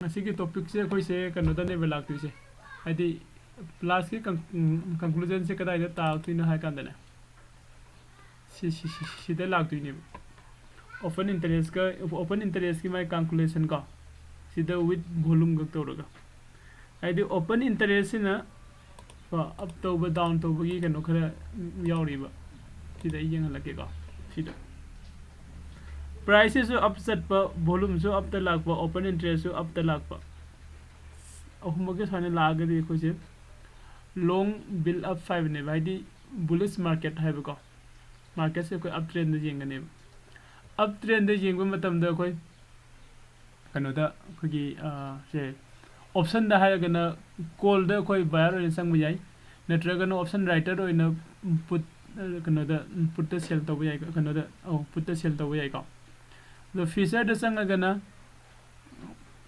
ꯑꯁꯤꯒꯤ ꯇꯣꯄꯤꯛꯁꯦ ꯑꯩꯈꯣꯏꯁꯦ ꯀꯩꯅꯣꯗꯅꯦꯕ ꯂꯥꯛꯇꯣꯏꯁꯦ ꯍꯥꯏꯗꯤ ꯂꯥꯁꯀꯤ ꯀꯟꯀ꯭ꯂꯨꯖꯟꯁꯦ ꯀꯗꯥꯏꯗ ꯇꯥꯛꯇꯣꯏꯅꯣ ꯍꯥꯏ ꯀꯥꯟꯗꯅꯦ ꯁꯤꯗ ꯂꯥꯛꯇꯣꯏꯅꯦꯕ ओपन इंटरेस्ट की माय कैलकुलेशन का सीधा विथ वॉल्यूम गक तौरगा हाइदि ओपन इंटरेस्ट सिना अप तौब डाउन तौबगी कनो खरा यावरिबा सीधा येंगलके का सीधा प्राइसेस अप चटपा वॉल्यूम सो अप त लागपा ओपन इंटरेस्ट सो अप त लागपा अहुमगे साने लागदि खोसे लॉन्ग बिल्ड अप 5 ने हाइदि बुलिश मार्केट हाइबको मार्केट से कोई अप ट्रेंड येंगने अप ट्रेंड येंगबा मतमदा कोई कनोदा खोगी से ऑप्शन दा हायगना कॉल दा कोई बायर ओइन संग बजाय नत्रगना ऑप्शन राइटर ओइन पुट कनोदा पुट सेल तो बजाय कनोदा पुट सेल तो बजाय का द फीचर दा संगना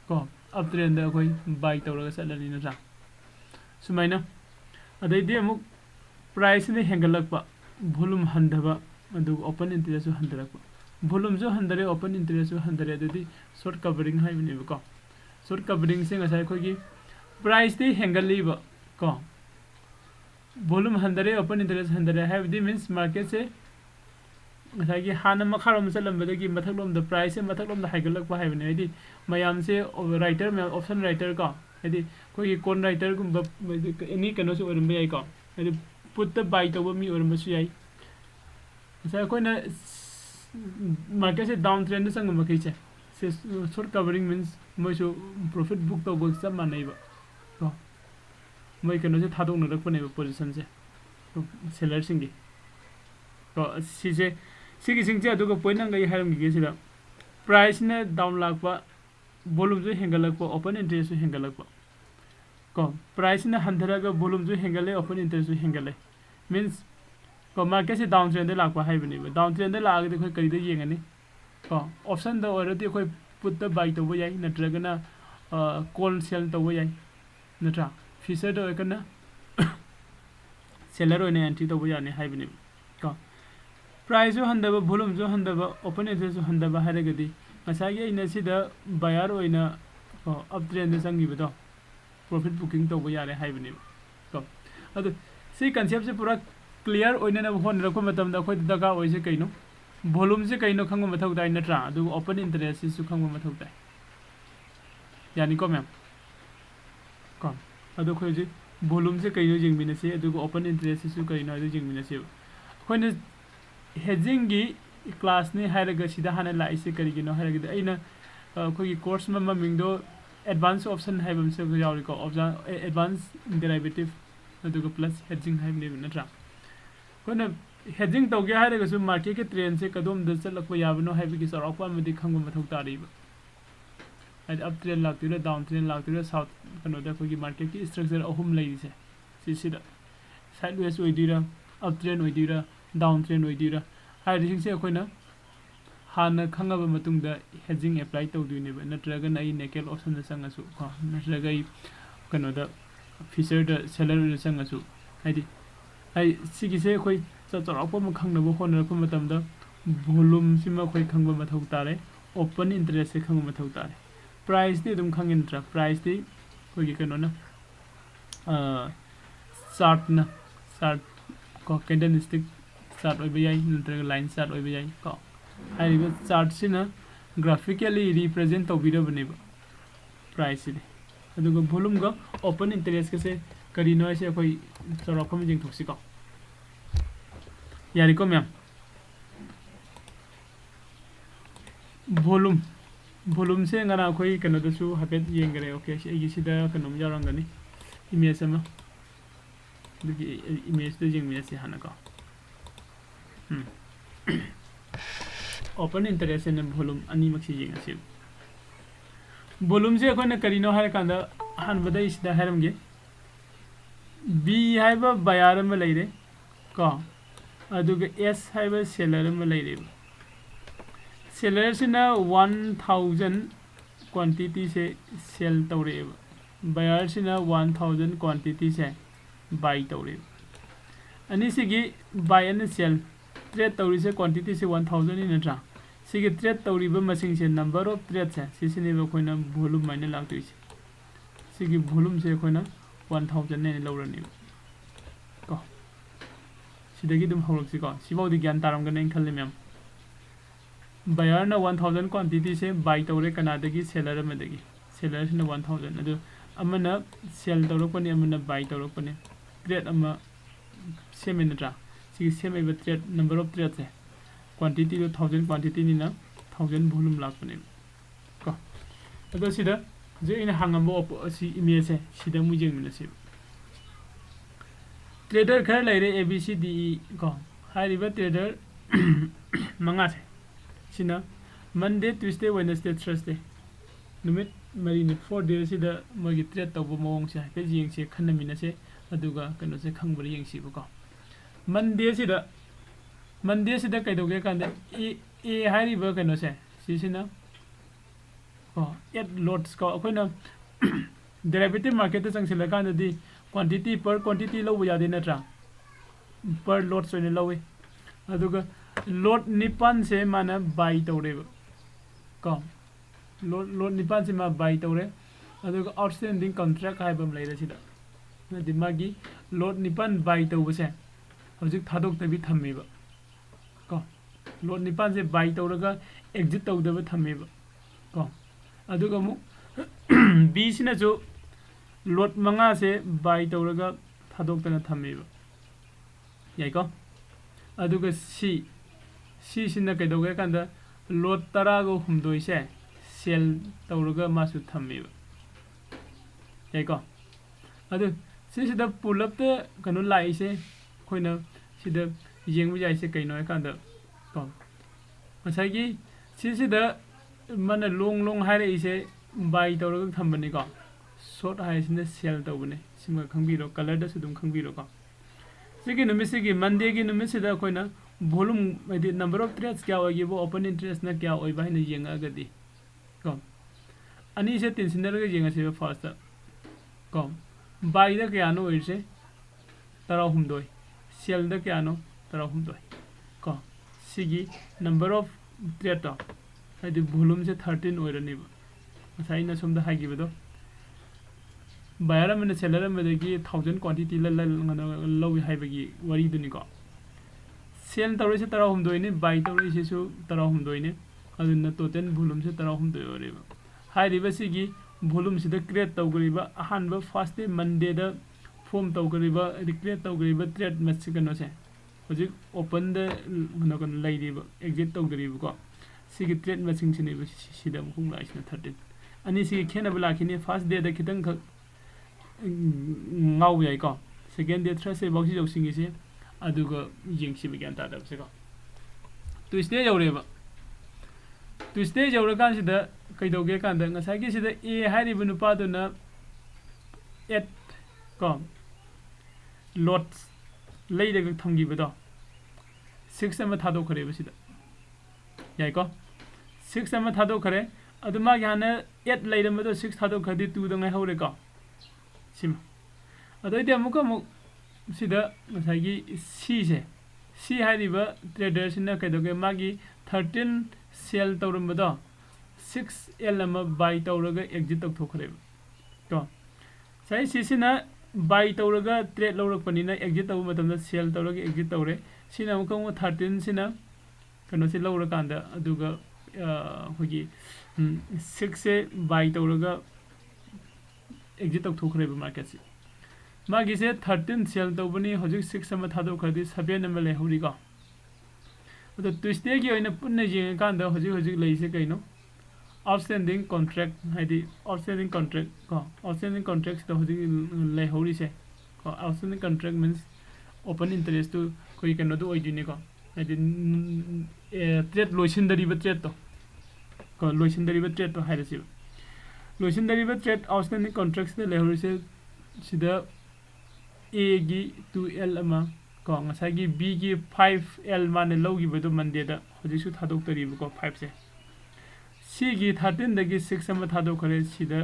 को अप ट्रेंड दा कोई बाय तौरगा चलनी नजा सुमाइना अदैदि अमुक प्राइस ने हेंगलकपा वॉल्यूम हंधबा अदु ओपन इंटरेस्ट हंधरकपा वॉल्यूम जो हंधरे ओपन इंटरेस्ट हंधरे अदि शॉर्ट कवरिंग हाइबनेबको शॉर्ट कवरिंग से ngasa खोगी प्राइस दे हेंगलीबा को वॉल्यूम हंधरे ओपन इंटरेस्ट हंधरे हाइबदि मींस मार्केट से ngasa की हाना मखारोम चलमबदगी मथकलोम द प्राइस से मथकलोम द हाइगलकपा हाइबने हाइदि मयाम से राइटर में ऑप्शन राइटर का हाइदि खोगी कोन राइटर गुम एनी कनो से ओरम बयाई का हाइदि पुट बाय तब मी ओरम सु याई ngasa कोइना मार्केट से डाउन ट्रेंड संग मखैचे से short covering means moso profit book तो बुक सब मानैबा तो मै कनो से थादों न रखपनेबा पोजीशन से तो सेलर सिंगी तो सिसे सिगी सिंगजे अदुगा पॉइंट नंगै हारमगी सिदा प्राइस ने डाउन लागपा वॉल्यूम जो हेंगलकपा ओपन इंटरेस्ट हेंगलकपा को प्राइस ने हंधरागा वॉल्यूम जो हेंगले ओपन इंटरेस्ट हेंगले मींस को मार्केट से डाउन ट्रेंड लागपा हाइबने डाउन ट्रेंड लागदि खोय करिदा येंगनी को ऑप्शन द ओरदि खोय पुट द बाय तब याय नत्रगना कॉल सेल तब याय नत्रा फीचर द ओकना सेलर ओने एंट्री तब याने हाइबने को प्राइस जो हंदबा वॉल्यूम जो हंदबा ओपन इंटरेस्ट जो हंदबा हारगदि ngसाय इन सिदा बायर ओइना को अप ट्रेंड संगिबदो प्रॉफिट बुकिंग तब यारे हाइबने को अदु सी कांसेप्ट से पूरा क्लियर ओइना होन रखो मतम दा खोय दगा ओइसे कइनो वॉल्यूम से कइनो खंगो मथौ दाइ नत्रा अदु ओपन इंटरेस्ट से खंगो मथौ दाइ यानी को मैम को अदु खोय जे वॉल्यूम से कइनो जिंगबिनसे अदु ओपन इंटरेस्ट से कइनो अदु जिंगबिनसे खोयने हेजिंग गी क्लास ने हायरगा सिदा हाना लाइसे करिगिनो हायरगा अइना खोय कोर्स ममिंगदो एडवांस ऑप्शन हाइबम से यावरिको ऑप्शन एडवांस डेरिवेटिव अदु प्लस हेजिंग हाइबने नत्रा कोना हेजिंग तौगे हायरगसु मार्केट के ट्रेंड से कदोम द चलकपा याबनो हाइबगी सरौपा मदि खंगो मथौ तारिबा हाइद अप ट्रेंड लागतिरा डाउन ट्रेंड लागतिरा साउथ कनोदा खोगी मार्केट की स्ट्रक्चर अहुम लैदिसे सिसिदा साइडवेज ओइदिरा अप ट्रेंड ओइदिरा डाउन ट्रेंड ओइदिरा हाइदिंग से अखोइना हाना खंगाबा मतुंगदा हेजिंग अप्लाई तौदुइनेबा नत्रगा नै नेकेल ऑप्शन द संगसु को नत्रगा कनोदा फीचर द सेलर द संगसु हाइदि हाइ सिगिसे खोइ चचरौपा म खंगनबो होनरपा मतमदा वॉल्यूम सिमा खोइ खंगबा मथौ तारे ओपन इंटरेस्ट से खंगबा मथौ तारे प्राइस दे दुम खंगिनत्रा प्राइस दे खोइ कनो चार्ट को कैंडलस्टिक चार्ट ओइबा याय नत्रगा लाइन चार्ट ओइबा याय को हाइबा चार्ट सिना ग्राफिकली रिप्रेजेंट तौबिरबनेबा प्राइस दे अदुगा वॉल्यूम गा ओपन इंटरेस्ट के से करिनो ऐसे कोई चरौपा में जिंगथोक्सी को यारिको मैम वॉल्यूम से ngana कोई कनो दसु हापेट येंगरे ओके एगी सिदा कनोम यारंगनी इमेज अमा दुगी इमेज तो जिंग मियासे हाना को ओपन इंटरेस्ट ने वॉल्यूम अनि मक्सी येंगसे वॉल्यूम से कोने करिनो हाय कांदा हानबदा इसिदा हारमगे बी हाइबा बायर में लेरे को अदुगा एस हाइबा सेलर में लेरे सेलर सिना 1000 क्वांटिटी से सेल तौरे बायर सिना 1000 क्वांटिटी से बाय तौरे अनि सिगी बाय एंड सेल ट्रेड तौरी से क्वांटिटी से 1000 इन नत्रा सिगे ट्रेड तौरीब मसिंग से नंबर ऑफ ट्रेड से सिसिनेब कोइना वॉल्यूम माइने लाक्तोइसे सिगी वॉल्यूम से कोइना 1000 ने लौरनी को सिदगी दुम हौरक्सि को सिबाउदी ज्ञान तारमगने खल्ले मैम बायर ना 1000 क्वांटिटी से बाय तौरे कनादगी सेलर मदगी सेलर से 1000 अदु अमना सेल तौरकपनि अमना बाय तौरकपनि ट्रेड अमा सेमिनट्रा सिगी सेमेब ट्रेड नंबर ऑफ ट्रेड से क्वांटिटी 1000 क्वांटिटी निना 1000 वॉल्यूम लाखपनि को अदो सिदा जे इन हांगमबो असि इमेज है सिदा मुजें मिनसे ट्रेडर खर लेरे ABCD को हारिबा ट्रेडर मंगा से सिना मंडे ट्यूसडे वेडनेसडे थर्सडे नुमित मरीनि 4 डेज सिदा मगी ट्रेड तब मवंग से पे जिंग से खनमिना से अदुगा कनो से खंगबर यंग सिबो को मंडे सिदा कैदोगे कांदे ए हारिबा कनो से सिसिना को एट लॉट्स को अखोना डेरिवेटिव मार्केट चंगसिला कांददी क्वांटिटी पर क्वांटिटी लौ यादे नत्रा पर लॉट सोने लौवे अदुगा लॉट निपान से माना बाय तौरे को लॉट निपान से मा बाय तौरे अदुगा आउटस्टैंडिंग कॉन्ट्रैक्ट हाइबम लेरसिदा नदि मागी लॉट निपान बाय तौबसे हजिक थादोक तबी थम्मेबा को लॉट निपान से बाय तौरगा एग्जिट तौदबा थम्मेबा को अदुगा मु बी सिना जो लॉट मंगा से बाय तौरगा थादोक्तना थम्मेबा याइको अदुगा सी सिना कैदोगे कांदा लॉट 10 गो हुमदोइ से सेल तौरगा मासु थम्मेबा याइको अदु सिदा पुल अप ते कनो लाइसे खोइना सिदा येंगबु जाइसे कैनो कांदा को मसागी सिदा मन लोंग हारे इसे बाय तौरगा थम्बनी को शॉर्ट हाइसिने सेल तौबने सिमा खंगबिरो कलर दा सुदुम खंगबिरो को सिगी नुमिसिगी मंडे की नुमिसिदा कोइना वॉल्यूम मदि नंबर ऑफ ट्रेड्स क्या होगी वो ओपन इंटरेस्ट ना क्या होई बाहिने येंगागदी को अनि से तिनसिनरगा येंगासे फर्स्ट को बाय दा क्या नो होइसे 13 सेल दा क्या नो 13 को सिगी नंबर ऑफ ट्रेड तो हदि वॉल्यूम से 13 ओइरनिबा मसाइना सोमदा हागिबदो बायर मन सेलर मदगी 1000 क्वांटिटी लौ हाइबगी वरी दुनिको सेल तौरे 13 ने बाय तौरे से 13 ने अदुना टोटल वॉल्यूम से 13 ओरेबा हाइरिबा सिगी वॉल्यूम सिदा क्रिएट तौगरिबा अहानबा फर्स्ट डे मंडे दा फॉर्म तौगरिबा रिक्रिएट तौगरिबा ट्रेड मसिकनो से हजिक ओपन द नकन लाइरिबा एग्जिट तौगरिबा को सिगी ट्रेड मसिंग सिनेबा सिदा मुखुं लाइसना 13 अनि सिगी खेनबा लाखिने फर्स्ट डे दा खितंग ngau yai ko second day third day boxi joksing ise aduga yengsi begyan ta dabse ko tuesday jawra kan sida kaidoge kan da ngasai gi sida e hari bu nupa do na 8 ko lots lei de thamgi bu do 6 ama thado khare bu sida yai ko 6 ama thado khare aduma gyana 8 lei de ma do 6 thado khadi 2 da ngai hore ko सिम अदोइदे अमुक सिदा मसागी सी हारिबा trader सिना कैदोगे मागी 13 cell तौरमबदो 6 L अमा bye तौरगा exit तौथोखरे तो साइ सिसिना bye तौरगा trade लौरकपनिना exit तौ मतमदा cell तौरगा exit तौरे सिना अमुक 13 सिना कनो से लौरकांदा अदुगा होगी 6 से बाय तौरगा एग्जिट तौथोखरे मार्केट से मागी से 13 सेल तौबनी हजिक 6 अमा थादोखदि 7 अमा लेहौरी को अदो ट्यूसडे की ओइना पुन्ने जेंग कांदा हजिक लेइसे कैनो आउटस्टैंडिंग कॉन्ट्रैक्ट हाइदि आउटस्टैंडिंग कॉन्ट्रैक्ट को आउटस्टैंडिंग कॉन्ट्रैक्ट्स तो हजिक लेहौरी से को outstanding contract means open interest तो कोई कैनो दो ओइदिने को हाइदि ट्रेड लोइसिनदरिबा ट्रेड तो को लोइसिनदरिबा ट्रेड तो हाइरसि लोइसिनदरिबा ट्रेड आउटस्टैंडिंग कॉन्ट्रैक्ट्स दे लेहौरी से सिदा A गी 2L अमा को ngसागी B गी 5L माने लौगिबदो मंडे दा हजिसु थादोक्तरिबो को 5 से C गी 13 दगी 6 अमा थादोखरे सिदा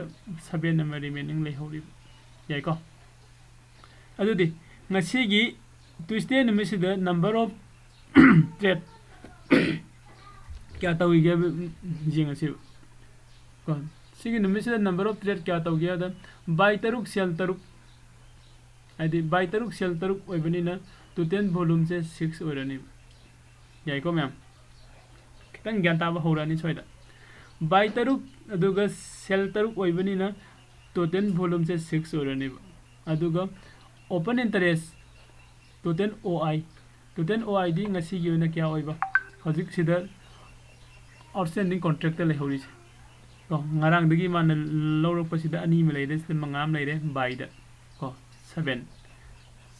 7 अमा रिमेनिंग लेहौरि याइ को अदुदि ngसीगी ट्यूसडे नमिसिदा नंबर ऑफ ट्रेड क्या तौगे जेंगसी को सिगी नुमिसे नंबर ऑफ ट्रेड क्या तौगे द बाय तरुक सेल तरुक आदि बाय तरुक सेल तरुक ओइबनिना टोटल वॉल्यूम से 6 ओरनी याइको मैम खितंग ज्ञान ताबा होरानी सोइदा बाय तरुक अदुगा सेल तरुक ओइबनिना टोटल वॉल्यूम से 6 ओरनी अदुगा open interest total OI the ngasi gi na kya oiba hojik sida outstanding contract le hori ko ngarang dagi man lorok pasida ani me leide sim mangam leide buy da ko 7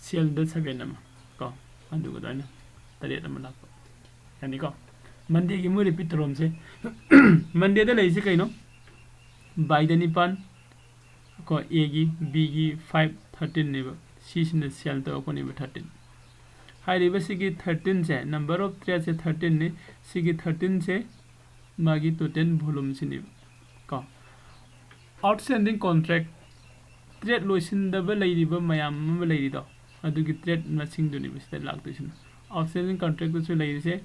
sell da 7 nama ko andu ko dana tare da man ko yani ko monday gi mu repeat rom se monday da leise kaino buy da nipan ko a gi b gi 5 13 ne ba c sin sell da ko ne 13 high रिबसिगी 13 से number of trade से 13 ने सिगी 13 से मागी total volume सिनी को outstanding contract trade लोइसिन दब लेरिबा मयाम म लेरिदो अदुगी ट्रेड मसिंग दुनि बिस्ते लागतोसिन आउटस्टैंडिंग कॉन्ट्रैक्ट सु लेरिसे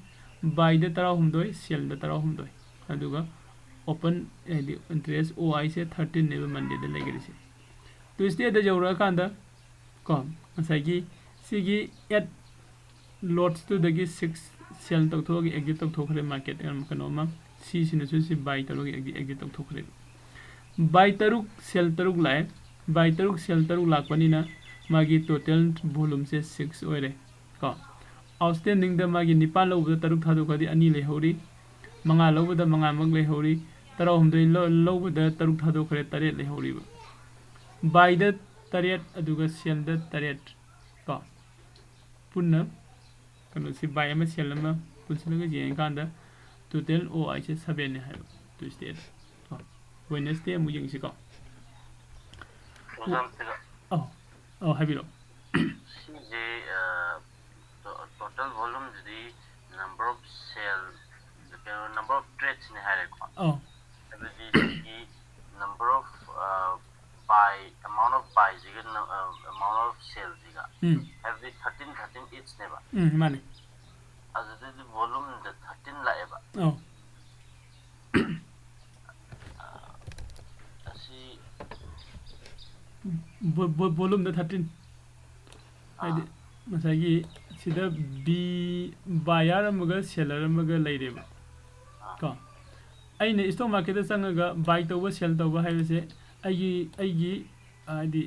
बाय द 13 सेल द 13 अदुगा ओपन एदि इंटरेस्ट OI से 13 ने मंडे द लेगिरिसे ट्यूसडे द जौरा कांदा को मसागी सिगी eight lots to the 6 sell to exit to market and kanoma c sin su buy to exit to buy taruk sell taruk lai buy taruk sell taruk lakpani na magi total volume se 6 oire ko outstanding da magi nipan lo da taruk thadu kadi ani le hori manga lo da manga mag le hori tara humdoi lo da taruk thadu khare tare le hori buy da taret aduga sell da taret ko punna कनो सी bye में cell में पुछलगे जेन कांदा total OI से 7 ने है Tuesday Wednesday मु यंग सिको ओ हाबिरो जे टोटल वॉल्यूम दी number of sell number of trades ने है को की number of buy amount of buy jiga amount of sell jiga every 13 each neba mane as the volume the 13 la eba asi volume the 13 ide masagi sida b buyer amaga seller amaga leireba ko aine stock market da sangaga buy toba sell toba haibase aigi adi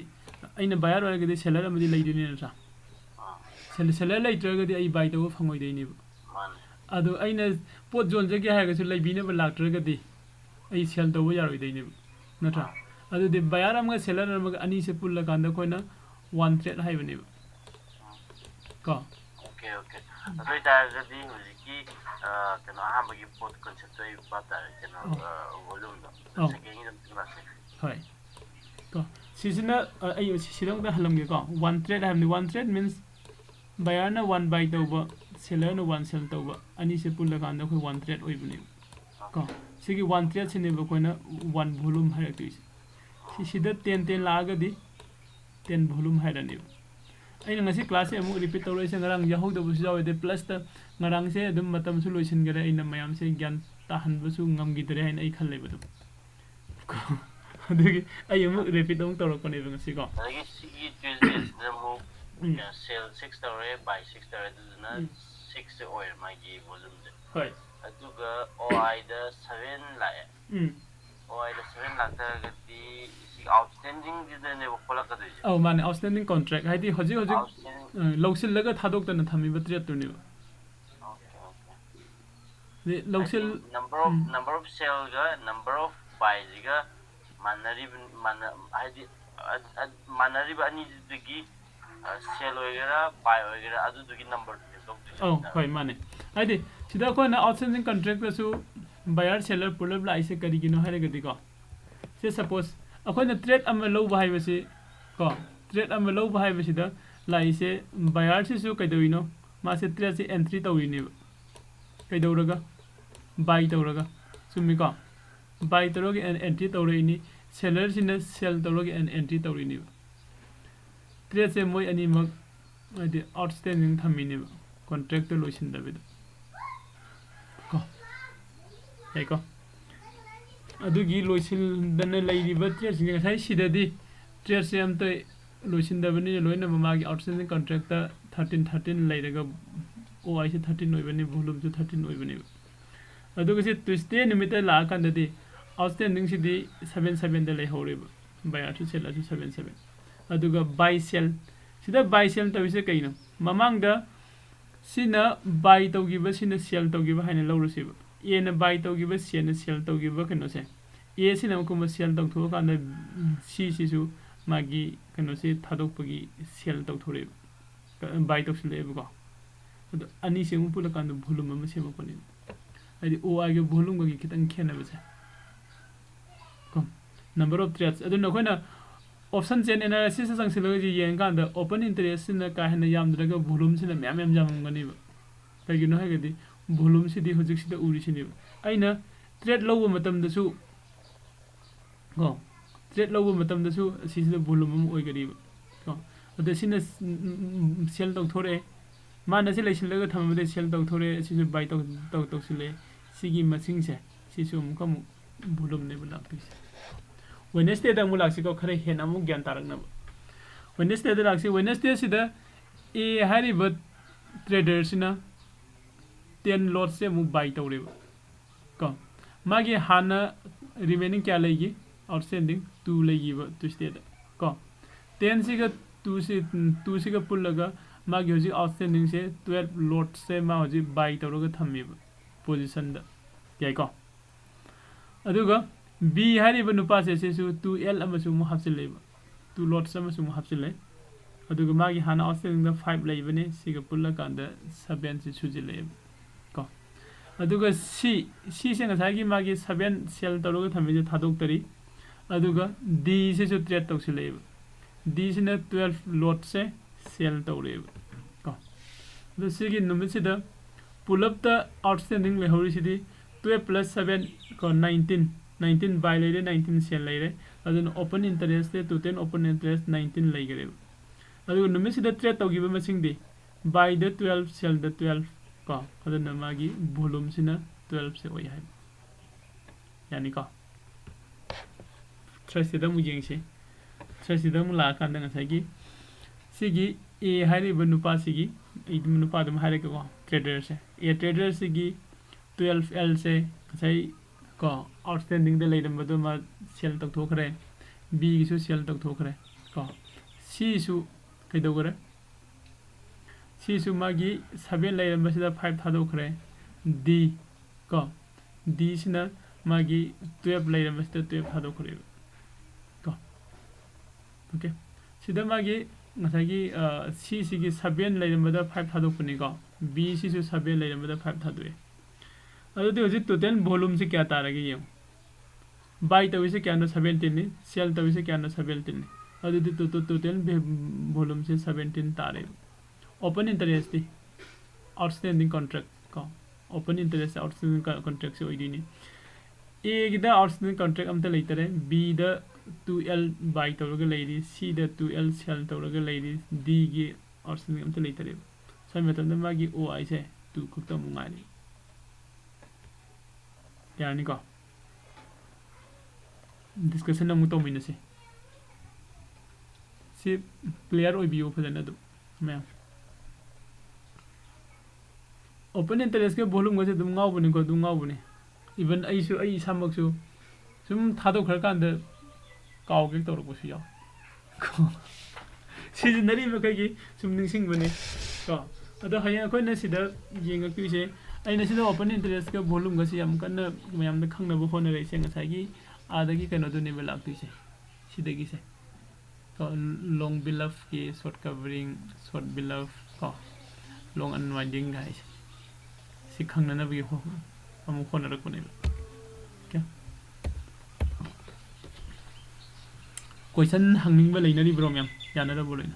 aina buyer oragadi seller amadi leidini na seller leitragadi ai buy to phangoi deini adu aina pot zone jage hagasu leibine ba lactragadi ai sell to yaroi deini natra adu de buyer amga seller amga ani se pulla kanda koina one trade haibani ko okay asoi taragadi hujiki kano ahambagi pot concept ai bata kano volume do second Hi. Ko seasonal ayo silong da halam ge ko one trade have one trade means buyer na one buy to ba seller na one sell to ba ani se pulla kan da khoi one trade oi bune ko sigi one trade sine ba koina one volume hai tu si da 10 la ga di 10 volume hai rani aina ngasi class e mu repeat to loi se ngarang ya ho da bu jaw de plus ta ngarang se dum matam su loisin gare aina mayam se gyan ta han bu su ngam gi dre hain ai khal le bu अदुगी अयमु repeat दम तोर कोने बंग सिको अदुगी सी ट्यूसडेस नमु cell 6 तोरे bye 6 तोरे दुना 6 oil मागी volume दे होय अदुगा OI द 7 लाए OI द 7 लाता गति सी आउटस्टैंडिंग दिने बखला कदे औ माने आउटस्टैंडिंग कॉन्ट्रैक्ट हाइदि हजि लौसिल लगा थादोक तन थामि बत्रिया तुनि ओके लौसिल नंबर ऑफ सेल गा नंबर ऑफ बाय जिगा manari ani dugi sell wagera buy wagera adu dugi number oh hoi mane aidi sida ko na outstanding contract su buyer seller pull up lai se kari gino hare gadi ko se suppose akoi na trade am low bahai basi ko trade am low bahai basi da lai se buyer se su kai doino ma se trade se entry tawini kai doraga buy doraga sumi ko buy toroge and entry tawreini seller sina sell toroge and entry tawrini trade se moi ani mag adi outstanding thamini contract loisin da bid ko yaiko adugi loisil dana laidiba trade singa sai sidadi trade se amta loisin dabani loina mamagi outstanding contract 13 lairaga OI se 13 oibani volume se 13 oibani aduga se Tuesday nimita la kandadi outstanding sidi 77 da lai horeba buyer to sell to 77 aduga buy sell sida buy sell tawise kaino mamangda sina buy tawgiba sina sell tawgiba haina lawrusiba a na buy tawgiba c na sell tawgiba kano se a sina kuma sell tawtho kanda c sisu magi kano se thadokpagi sell tawthoreba buy tawsileba ko adu ani se mu pula kanda volume ma sema pani adi OI ge volume gi kitang khena base ko number of trades adu na koina option chain analysis sang silogi yeng kanda open interest sina ka hena yam draga volume sina myam jam ngani ba kagino hagadi volume sidi hojik sida uri sini aina trade low matam da su ko trade low matam da su sida volume mu oi gari ko adu sina sell tong thore mana se lesil laga thamade sell tong thore sisu buy tong sile sigi masing se sisu mu kam volume ne bulak tise Wednesday da mulak ko khare hena mu gyan tarak na Wednesday da laksi Wednesday sida e hari but trader sina 10 lot se mu buy tawre ko magi hana remaining kya legi outstanding 2 legi ba Tuesday da ko 10 siga 2 siga pullaga magi hoji outstanding se 12 lot se ma hoji buy tawra thammi position da yai ko aduga B hariba nupa se su 2L amasu mu hapsile 2 lots amasu mu hapsile aduga magi hana outstanding da 5 leibane siga pulla kanda 7 se sujile ko aduga C se ngasagi magi 7 sell tawra thammi thadok tari aduga D se su trade tawsile D se na 12 lot se sell tawre ko adu sigi numit sida pull up the outstanding le hori sidi 12 plus 7 ko 19 buy laire 19 sell laire adun open interest te 10 open interest 19 laigare adu numit sida trade tawgiba masing di buy the 12 sell the 12 ko adun magi volume sina 12 se oi hai yani ko trade sida mu jengse trade sida mu la kan dang sagi sigi a hari banupa sigi idum nupa dum hari ko trader se a trader sigi 12L se sai ko outstanding de leidam badu ma sell tak thokre B gi su sell tak thokre ko C su kai dogore C su magi 7 leidam basida 5 thadokre D ko D sina magi 12 leidam basida 12 thadokre ko okay sida magi ngasagi C sigi 7 leidam bada 5 thadokuni ko B C su 7 leidam bada 5 thadwe adu hoji total volume se kya tarage ye buy tawi se kya na 17 ni sell tawi se kya na 17 ni adu total volume se 17 tare open interest di outstanding contract ko open interest outstanding contract se oidi ni A gida outstanding contract amta leitare B da 2L buy tawraga leiri C da 2L sell tawraga leiri D gi outstanding amta leitare sai matam da magi OI se 2 khukta mungani yani ko discussion namu to minase si player oi bio phadana do मैं open interest के volume को दुम गाव बने को दुम गाव बने even आई सामक सु सुम थादो खर कांद काव के तोर को सिया सीजनरी में कई सुम निसिंग बने को अदो हया कोई न सिदा येंग क्युसे आइना सिदा open interest के volume को सिया मकन मयाम द खंगना बो होन रे से ngसागी आदगी कनो दु नेबे लागतिसे सिदगी से long below की short covering short below को long unwinding guys si khangna na bi ho amu khona rak bane क्या question hangning ba leina ri bro myam yana da boloi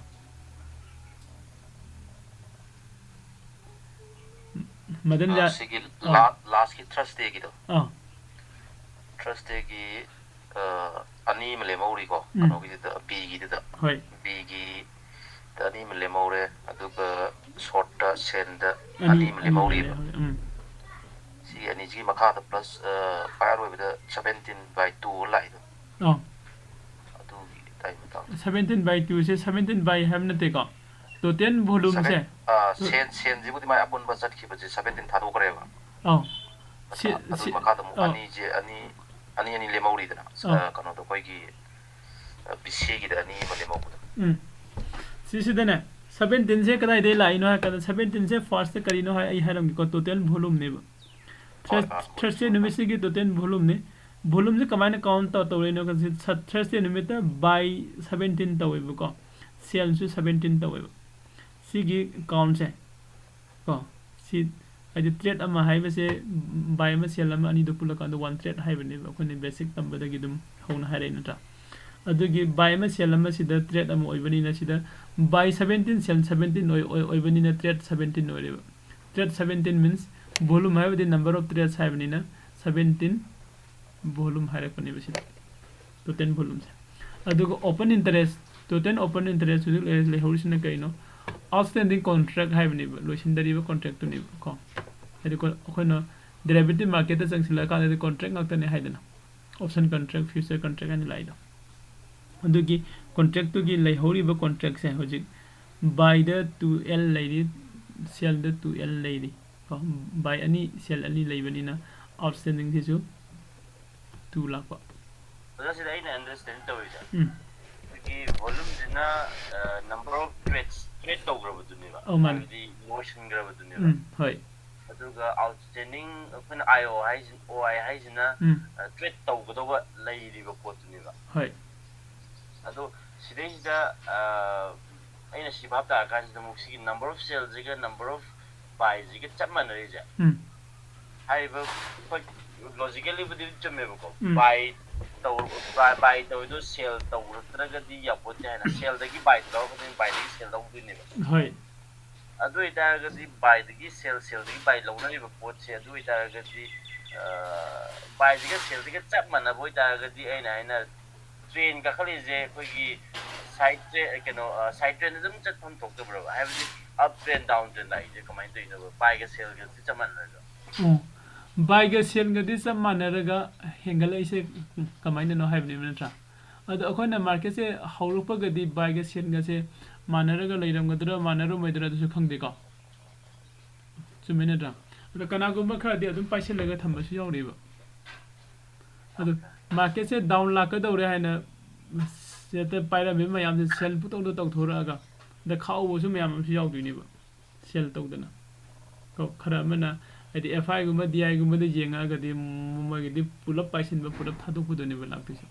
madan ja last की trust day की तो trust day की ani mele mauri ko ano gi da b gi da hoi b gi da ani mele maure adu ka short da send da ani mele mauri si ꯁꯤꯒꯤ ꯑꯅꯤꯁꯤꯒꯤ ꯃꯈꯥꯗ plus fire ꯑꯣꯏꯕꯗ 17/2 ꯂꯥꯛꯏꯗꯣ ꯑꯗꯨꯒꯤ type ꯃꯇꯥꯡ 17/2 ꯁꯦ 17/2 ꯍꯥꯏꯕ ꯅꯠꯇꯦꯀꯣ total volume ꯁꯦ ꯁꯦꯟꯁꯤꯕꯨꯗꯤ ꯃꯥꯏ ꯑꯄꯨꯟꯕ ꯆꯠꯈꯤꯕꯁꯦ 17 ꯊꯥꯗꯣꯛꯈ꯭ꯔꯦꯕ ꯑꯗꯨꯒꯤ ꯃꯈꯥꯗ ꯑꯃꯨꯛ ꯑꯅꯤꯁꯦ ꯑꯅꯤ ꯂꯦꯝꯍꯧꯔꯤꯗꯅ ꯀꯩꯅꯣꯗꯣ ꯑꯩꯈꯣꯏꯒꯤ ꯕꯤꯁꯤꯒꯤꯗ ꯑꯅꯤ ꯑꯃ ꯂꯦꯝꯍꯧꯕꯗꯣ ꯁꯤꯁꯤꯗꯅꯦ 17 से कदाई दे लाइनो है कदा 17 से फर्स्ट करीनो है आई हरम को टोटल वॉल्यूम ने थर्सडे निमित की टोटल वॉल्यूम ने वॉल्यूम से कमाने काउंट तो रेनो का थर्सडे निमित बाय 17 तवेब को सेल से 17 तवेब सिगी काउंट से को सी आई ट्रेड अमा हाइबे से बाय अमा सेल अमा अनि दो पुला का वन ट्रेड हाइबे ने कोने बेसिक तंबदगी दुम होना हाइरे नटा अदुगी बाय अमा सेल अमा सिदा ट्रेड अमा ओइबनी ना सिदा by 17 cell 17 oibani na trade 17 oireba trade 17 means volume have the number of trades have ni na 17 volume hare kone besi to 10 volumes adugo open interest to 10 open interest le horisina kaino outstanding contract have ni loisin dari contract to ni ko edi ko khoino derivative market ta changsila ka de contract ngak ta ne haidana option contract future contract ani laida अदुगी contract तो की लेहोरीबा contract से होजिक by the 2L लेदी cell the 2L लेदी bye अनि cell अनि लेबनिना outstanding थिसु 2 lakh पा अदसिदा इन understand तोइदा की वॉल्यूम जिना नंबर ऑफ ट्रेड तोग्रबदुनिबा मानदी मोशन ग्रबदुनिबा होय अदुगा आउटस्टैंडिंग अपन आईओ हाइजिन ओआई हाइजिना ट्रेड तोगदोबा लेदीबा पोतुनिबा होय अदो सिदेसिदा अइना सिबाब ता काजिदा मुक्सिगी नंबर ऑफ सेल्स जिगा नंबर ऑफ बाय जिगा चप मानरिजा हाइबा लॉजिकली बदि चमेबको बाय तो सेल तौरत्रगदी यापोते हैना सेल दगी बाय तौरगदी बाय दगी सेल तौदुनेबा होय अदु इतागदी बाय दगी सेल दगी बाय लौनरिबा पोतसे अदु इतागदी बाय जिगा सेल जिगा चप मानबो इतागदी अइना ट्रेन का खलीजे कोई साइड ट्रेन केनो साइड ट्रेन दम चतफम थोक्तब्रो हाइबदि अप ट्रेन डाउन ट्रेन लाइजे कमाइन तइनो बाय के सेल के चमनरगा बाय के सेल गदि चमनरगा हेंगल इसे कमाइन नो हाइबदि नत्रा अदो अखोना मार्केट से हौरुपगदि बाय के सेल गसे मानरगा लैरमगदरा मानरो मैदरा दसु खंगदे को चुमेनत्रा अदो कनागुम्बा खरदि अदुम पाइसेलगा थम्बसु यावरिबा अदो मार्केट से डाउन लाकदौरे हैना सेते पाइरा बे मयाम से सेल पुतौदो तौथोरागा द खाउबसु मयाम सु यावदुनिबा सेल तौदना को खरा मना आदि एफआई गुमा डीआई गुमा दे जेंगा गदि ममगदि पुलप पाइसिनबा पुलप थादोकुदोनिबा लाक्तिसु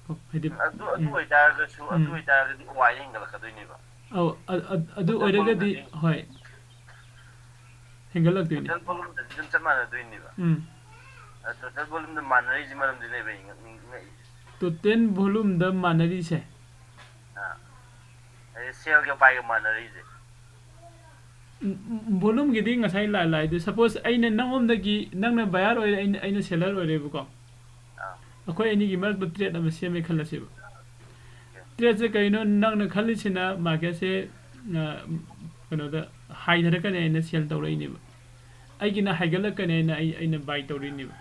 को हेदि अदु ओइदागसु अदु ओइदागदि वाइ हेंगलकदोनिबा अदु ओइदागदि होय हेंगलकदोनि टोटल वॉल्यूम दजन चमानदोनिबा टोटल वॉल्यूम द मानरी जिमरम दिने बे तो 10 वॉल्यूम द मानरी से सेल के बाय मानरी जे वॉल्यूम गिदि ngasai lai दे सपोज अइने नंगोम दगी नंगना बायर ओइ अइने सेलर ओइरेबको अखोय एनी गी मर ट्रेड अम सेमे खलसेबो ट्रेड से कइनो नंगना खलिसिना मार्केट से कनो द हाई धरकने अइने सेल तौरैनिबो अइगिना हाइगलकने अइने बाय तौरिनिबो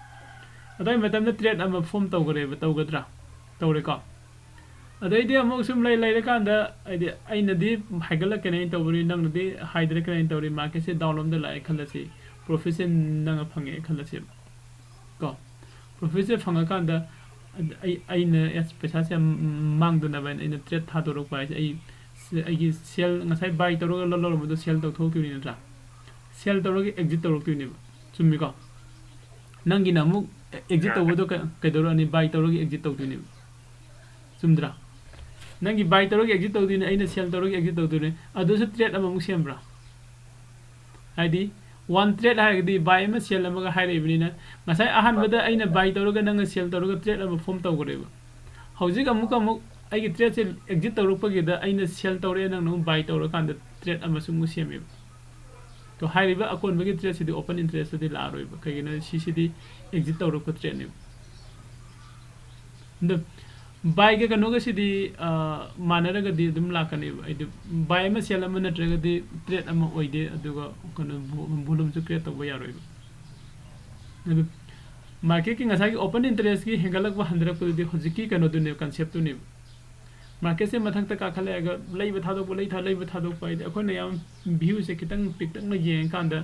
अदai matam na trade am form tawgreba tawgadra tawreka adai de amok sum lai kanda aina di haigala kene tawri nang di haidra kene tawri market se download da lai khalasi profession nang phange khalasi ko profession phanga kanda aina es pesa se mangduna ban aina trade thadorok bai ai gi sell ngasai buy tawro lo mo sell taw thok ni na sell tawro gi exit tawro ni chummi ko nangi na muk exit tawdo kaidoro ani buy tawro gi exit tawduni chumdra nangi buy tawro gi exit tawduni aina sell tawro gi exit tawduni adu su trade ama muk sembra id one trade haigdi buy ama sell ama ga haire ibnina ngasai ahan bada aina buy tawro ga nanga sell tawro ga trade ama form tawgreba hauji amuk ai gi trade se exit tawro pagi da aina sell tawre nang no buy tawro kan da trade ama su mu semi तो हाइरिबा अकोन बगे trade सिदी open interest दि लारोइबा कगिना सीसीदी exit तौरो को trade ने the by के कनो गसिदी मानरगा दि दुम लाकने आइदि bye म cell म नट्रगा दि ट्रेड अम ओइदे अदुगा कनो वॉल्यूम सु क्रिएट तब यारोइबा ꯑꯗꯨ ꯃꯥꯔꯀꯦꯠꯀꯤ ꯉꯁꯥꯏꯒꯤ ꯑꯣꯄꯟ ꯏꯟꯇꯔꯦꯁꯀꯤ ꯍꯦꯟꯒꯠꯂꯛꯄ ꯍꯟꯊꯔꯛꯄꯗꯨꯗꯤ ꯍꯧꯖꯤꯛꯀꯤ ꯀꯩꯅꯣꯗꯨꯅꯦꯕ ꯀꯟꯁꯦꯞꯇꯨꯅꯦꯕ ꯃꯥꯔꯀꯦꯠꯁꯦ ꯃꯊꯛꯇ ꯀꯥꯈꯠꯂꯛꯑꯒ ꯂꯩꯕ ꯊꯥꯗꯣꯛꯄ ꯂꯩꯕ ꯊꯥꯗꯣꯛꯄ ꯍꯥꯏꯗꯤ ꯑꯩꯈꯣꯏꯅ ꯌꯥꯝ ꯚ꯭ꯌꯨꯁꯦ ꯈꯤꯇꯪ ꯄꯤꯛꯇꯛꯅ ꯌꯦꯡꯉꯀꯥꯟꯗ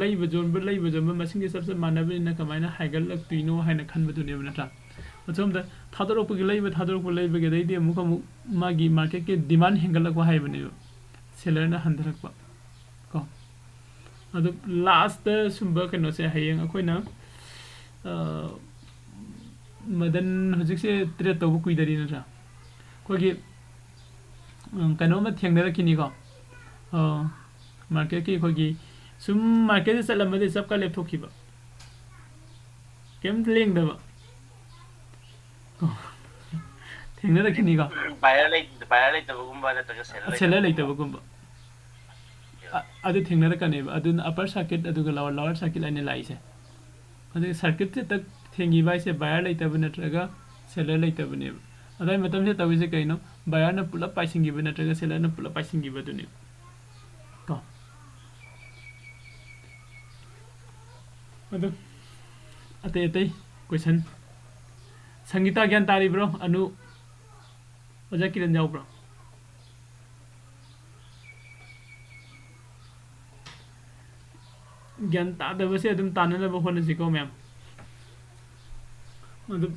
ꯂꯩꯕ ꯖꯣꯟꯕ ꯃꯁꯤꯡꯁꯦ ꯆꯞ ꯆꯞ ꯃꯥꯟꯅꯕꯅꯤꯅ ꯀꯃꯥꯏꯅ ꯍꯥꯏꯒꯠꯂꯛꯇꯣꯏꯅꯣ ꯍꯥꯏꯅ ꯈꯟꯕꯗꯨꯅꯦꯕ ꯅꯠꯇ꯭ꯔꯥ ꯑꯁꯣꯝꯗ ꯊꯥꯗꯣꯔꯛꯄꯒꯤ ꯂꯩꯕꯒꯤ ꯑꯗꯩꯗꯤ ꯑꯃꯨꯛ ꯃꯥꯒꯤ ꯃꯥꯔꯀꯦꯠꯀꯤ ꯗꯤꯃꯥꯟ ꯍꯦꯟꯒꯠꯂꯛꯄ ꯍꯥꯏꯕꯅꯦꯕ ꯁꯦꯂꯔꯅ ꯍꯟꯊꯔꯛꯄ ꯀꯣ ꯑꯗꯨ ꯂꯥꯁꯇ ꯁꯨꯝꯕ ꯀꯩꯅꯣꯁꯦ ꯍꯌꯦꯡ ꯑꯩꯈꯣꯏꯅ ꯃꯗꯟ ꯍꯧꯖꯤꯛꯁꯦ ꯇ꯭ꯔꯦꯠ ꯇꯧꯕ ꯀꯨꯏꯗꯔꯤ ꯅꯠꯇ꯭ꯔꯥ ꯑꯩꯈꯣꯏꯒꯤ ꯀꯩꯅꯣꯝꯃ ꯊꯦꯡꯅꯔꯛꯈꯤꯅꯤꯀꯣ ꯃꯥꯔꯀꯦꯠꯀꯤ ꯑꯩꯈꯣꯏꯒꯤ ꯁꯨꯝ ꯃꯥꯔꯀꯦꯠꯇ ꯆꯠꯂꯝꯕꯗꯤ ꯆꯞꯀ ꯂꯦꯞꯊꯣꯛꯈꯤꯕ ꯀꯩꯝꯇ ꯂꯦꯡꯗꯕ ꯊꯦꯡꯅꯔꯛꯈꯤꯅꯤꯀꯣ ꯕꯥꯌꯔ ꯂꯩꯇꯕꯒꯨꯝꯕ ꯅꯠꯇ꯭ꯔꯒ ꯁꯦꯂꯔ ꯂꯩꯇꯕꯒꯨꯝꯕ ꯑꯗꯨ ꯊꯦꯡꯅꯔꯛꯀꯅꯦꯕ ꯑꯗꯨꯅ ꯑꯄꯔ ꯁꯥꯔꯀꯤꯠ ꯑꯗꯨꯒ ꯂꯋꯔ ꯁꯥꯔꯀꯤꯠ ꯍꯥꯏꯅ ꯂꯥꯛꯏꯁꯦ ꯑꯗꯨꯒ ꯁꯥꯔꯀꯤꯠꯁꯦ ꯇꯛ ꯊꯦꯡꯈꯤꯕ ꯍꯥꯏꯁꯦ ꯕꯥꯌꯔ ꯂꯩꯇꯕ ꯅꯠꯇ꯭ꯔꯒ ꯁꯦꯂꯔ ꯂꯩꯇꯕꯅꯦꯕ ꯑꯗꯨꯏ ꯃꯇꯝꯁꯤꯗ ꯇꯧꯔꯤꯁꯦ ꯀꯩꯅꯣ ꯕꯥꯌꯔꯅ ꯄꯨꯂꯞ ꯄꯥꯏꯁꯤꯟꯈꯤꯕ ꯅꯠꯇ꯭ꯔꯒ ꯁꯦꯂꯔꯅ ꯄꯨꯂꯞ ꯄꯥꯏꯁꯤꯟꯈꯤꯕꯗꯨꯅꯦꯕ ꯀꯣ ꯑꯗꯨ ꯑꯇꯩ ꯀꯣꯏꯁꯟ ꯁꯪꯒꯤꯇꯥ ꯒ꯭ꯌꯥꯟ ꯇꯥꯔꯤꯕ꯭ꯔꯣ ꯑꯅꯨ ꯑꯣꯖꯥ ꯀꯤꯔꯟ ꯌꯥꯎꯕ꯭ꯔꯣ ꯒ꯭ꯌꯥꯟ ꯇꯥꯗꯕꯁꯦ ꯑꯗꯨꯝ ꯇꯥꯅꯅꯕ ꯍꯣꯠꯅꯁꯤꯀꯣ ꯃꯌꯥꯝ ꯑꯗꯨ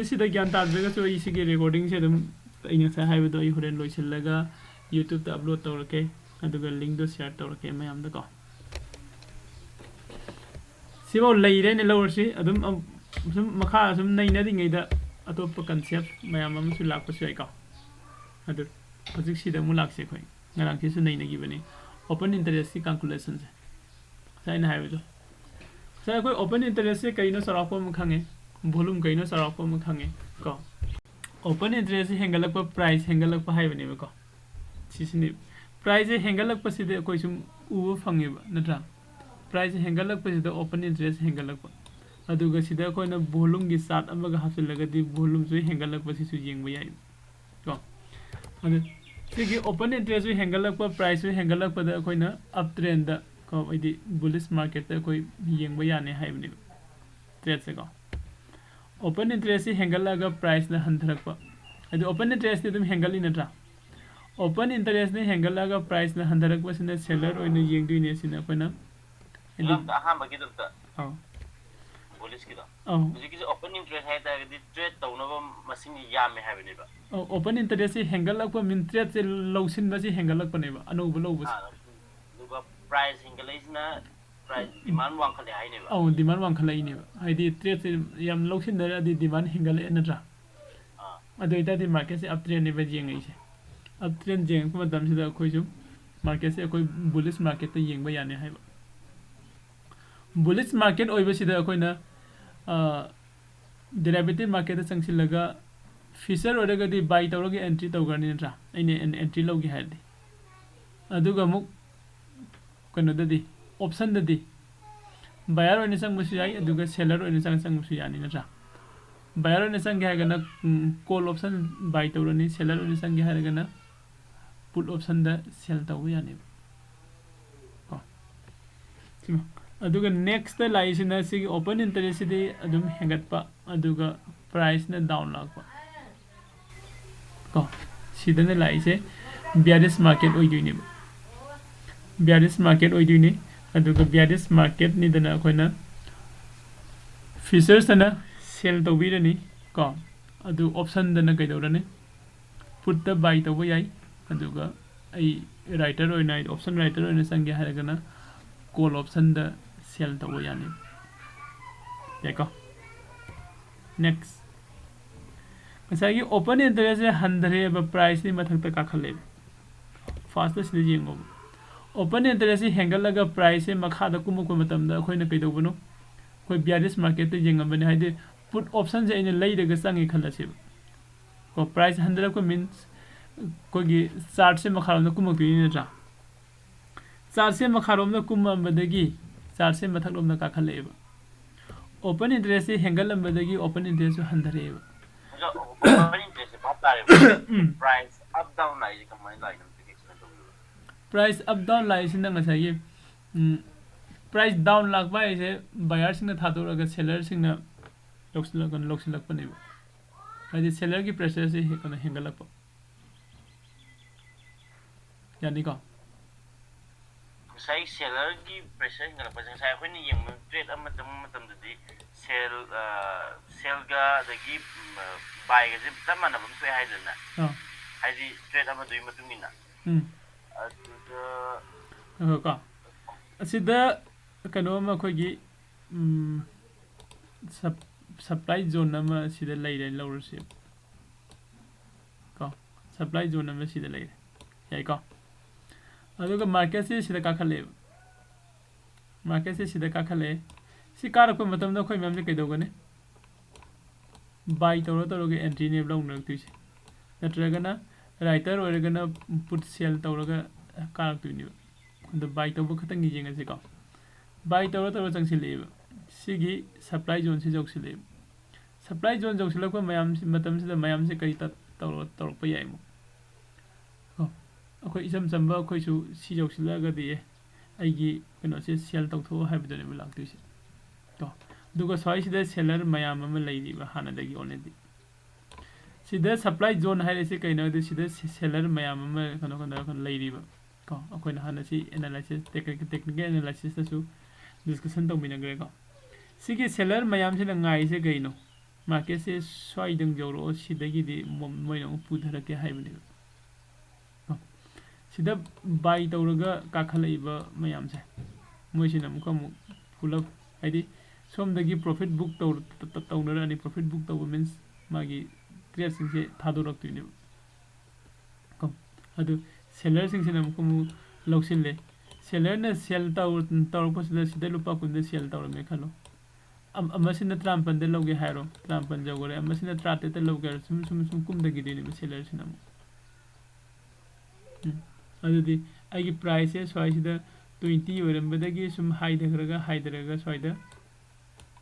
ꯁꯤꯗ ꯒ꯭ꯌꯥꯟ ꯇꯥꯗ꯭ꯔꯒꯁꯨ ꯑꯩ ꯁꯤꯒꯤ ꯔꯦꯀꯣꯔꯗꯤꯡꯁꯦ ꯑꯗꯨꯝ ꯑꯩ ꯉꯁꯥꯏ ꯍꯥꯏꯕꯗꯣ ꯑꯩ ꯍꯣꯔꯦꯟ ꯂꯣꯏꯁꯤꯜꯂꯒ ꯌꯨꯇ꯭ꯌꯨꯕꯇ ꯑꯞꯂꯣꯗ ꯇꯧꯔꯛꯀꯦ ꯑꯗꯨꯒ ꯂꯤꯡꯗꯣ ꯁꯤꯌꯔ ꯇꯧꯔꯛꯀꯦ ꯃꯌꯥꯝꯗꯀꯣ ꯁꯤꯐꯥꯎ ꯂꯩꯔꯦꯅ ꯂꯧꯔꯁꯤ ꯑꯗꯨꯝ ꯁꯨꯝ ꯃꯈꯥ ꯁꯨꯝ ꯅꯩꯅꯔꯤꯉꯩꯗ ꯑꯇꯣꯞꯄ ꯀꯟꯁꯦꯞ ꯃꯌꯥꯝ ꯑꯃꯁꯨ ꯂꯥꯛꯄꯁꯨ ꯌꯥꯏꯀꯣ ꯑꯗꯨ ꯍꯧꯖꯤꯛ ꯁꯤꯗ ꯑꯃꯨꯛ ꯂꯥꯛꯁꯦ ꯑꯩꯈꯣꯏ ꯉꯔꯥꯡꯁꯤꯁꯨ ꯅꯩꯅꯈꯤꯕꯅꯤ ꯑꯣꯄꯟ ꯏꯟꯇꯔꯦꯁꯀꯤ ꯀꯥꯜꯀꯨꯂꯦꯁꯟꯁꯦ ꯉꯁꯥꯏ ꯑꯩꯅ ꯍꯥꯏꯕꯗꯣ ꯉꯁꯥꯏ ꯑꯩꯈꯣꯏ ꯑꯣꯄꯟ ꯏꯟꯇꯔꯦꯁꯁꯦ ꯀꯩꯅꯣ ꯆꯥꯎꯔꯥꯛꯄ ꯑꯃ ꯈꯪꯉꯦ ꯚꯣꯂꯨꯝ ꯀꯩꯅꯣ ꯆꯥꯎꯔꯥꯛꯄ ꯑꯃ ꯈꯪꯉꯦ ꯀꯣ open interest hengalakpa price hengalakpa haibane ko sisini price hengalakpa side koi sum uba phangeba natra price hengalakpa side open interest hengalakpa aduga sida koina volume gi chart amaga hapsilaga di volume su hengalakpa sisu yengba yai ko adu sigi open interest hengalakpa price hengalakpa da koina uptrend da ko idi bullish market da koi yengba yane haibane trade se ko open interest hengalaga price na handharakpa adu open interest dum hengali natra open interest ne hengalaga price na handharakpa sina seller oina yengduine sina koina lam ta ha ba gidum ta oh bullish kido hujiki open interest hai da di trade tawnaba masing yame haibane ba open interest hengalakpa min trade se lowsin ba si hengalakpa ne ba anoba lowba duga price hengalais price demand wang khale hai ne ba demand wang khale ne ba haidi trade se yam lowsin da di demand hengale natra adu ita di market se uptrend ne ba jengai se uptrend jeng ko madam se da khoi ju market se koi bullish market ta yeng ba yane hai ba bullish market oi ba si da koi na derivative market ta changsi laga feature oraga di buy tawragi entry tawgani natra aine entry logi haidi aduga muk kono da di option da di buyer oina sang musu yai aduga seller oina sang musu yani natra buyer oina sang ga gana call option buy tawrani seller oina sang ga gana put option da sell taw yani ko sima aduga next da lai sina sig open interest di adum hengatpa aduga price na down lakpa ko sidane lai se bearish market oiduine bearish market oiduine aduga bearish market ni dana koina features na sell tawbirani ko adu option dana kaidorane put the buy tawba yai aduga ai writer oina option writer oina sange haragana call option da sell tawba yani yako next masagi open interest handre ba price ni mathakta ka khale fast se jengo open interest hengalaga price makha da kumukwa matam da khoina kaidobano koi bearish market te jengambane haide put option je ina leidaga sangi khalase ko price 100 ko means koi gi chart se makharom da kumukti ni tra chart se makharom da kumambadagi chart se mathaklom da ka khaleba open interest hengalambadagi open interest handhareba open interest bhatare price up down lai kamai lai price up down lai sina ngasai price down lakpa ise buyer singna thaduraga seller singna loksilakpa hadi seller ki pressure se kana hengalakpa yani ko sai seller ki pressure hengalakpa jang sai khoi ni yeng trade matam dadi sell ga dagi buy ga jib tamana bam soi haidana hadi trade ama dui matungina ko asida kano ma khoi gi supply zone nama sida leire lawrse ko supply zone nama sida leire yai ko aduga market se sida ka khale market se sida ka khale si kar ko matam da khoi mam se kai dogane buy tawro ge entry ne blow nak tu se natragana writer oragana put sell tawraga karak tu ni the buy tawbo khatang gi jenga se ko buy tawro chang si leba sigi supply zone se jok si leba supply zone jok silakpa mayam si matam si da mayam se kai ta tawro pa yai mo ko akoi isam samba akoi su si jok silaga di aigi kano se sell tawtho haibdo ne bulak tu se to duga soi si da seller mayam ama lai di ba hana dagi already sida supply zone haire se kai na de sida seller mayam ama kano lai di ba ko akoi na hana si analysis technical analysis ta su discussion tong mina gre ko sigi seller mayam se ngai se gai no market se swai dang joro sidagi di moi no pudhara ke haibani sida buy tawraga ka khalaiba mayam se moi sina mu kam fulap haidi somdagi profit book tawna ani profit book taw means magi trade sing se thadorak tu ni ko adu seller sing sina mu kam loksin le seller na sell taw ko sida lupa kun de sell taw me khalo amasina trampan de loge hairo trampan jagore amasina trate te loge sum kum de gidi ni seller sinam adudi agi price is swai sida 20 oram badagi sum high de swai da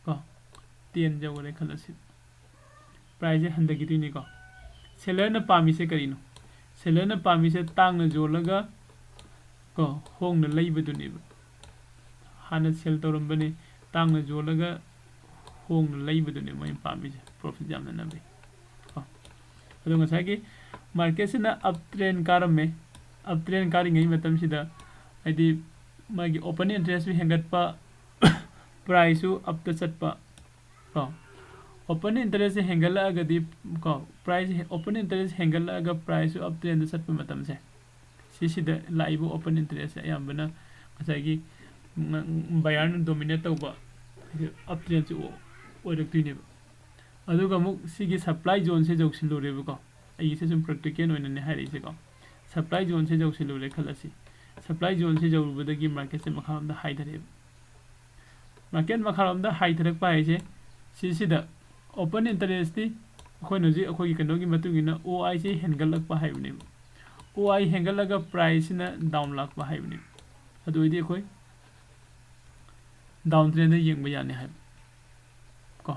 ko 10 jagore khalasi price handa gidi ni ko seller na pami se karino seller na pami se tang na jolaga ko hong na leibedu ni hana sell toram bani tang na jolaga hong leibedu ne mai pami profit jam na be ko ado ngasai ki market se na uptrend karame uptrend kari ngai matam sida adi magi open interest bi hengat pa price su up to chat pa ko open interest hengala ga di ko price open interest hengala ga price su uptrend chat pa matam se sida laibu open interest ayambana ngasai ki buyer na dominate tawba uptrend su oiraktuine aduga muk sigi supply zone se joksilure ko ai se sum practical oina ne hairi se ko supply zone se joksilure khalasi supply zone se jawrubadagi market se makharam da haidare market makharam da haidarak pa ai se sida open interest ti khoi no ji khoi kano gi matungina oi se hengalak pa haibne oi hengalaga price na down lak pa haibne adu idi khoi down trend yeng ba yani hai ko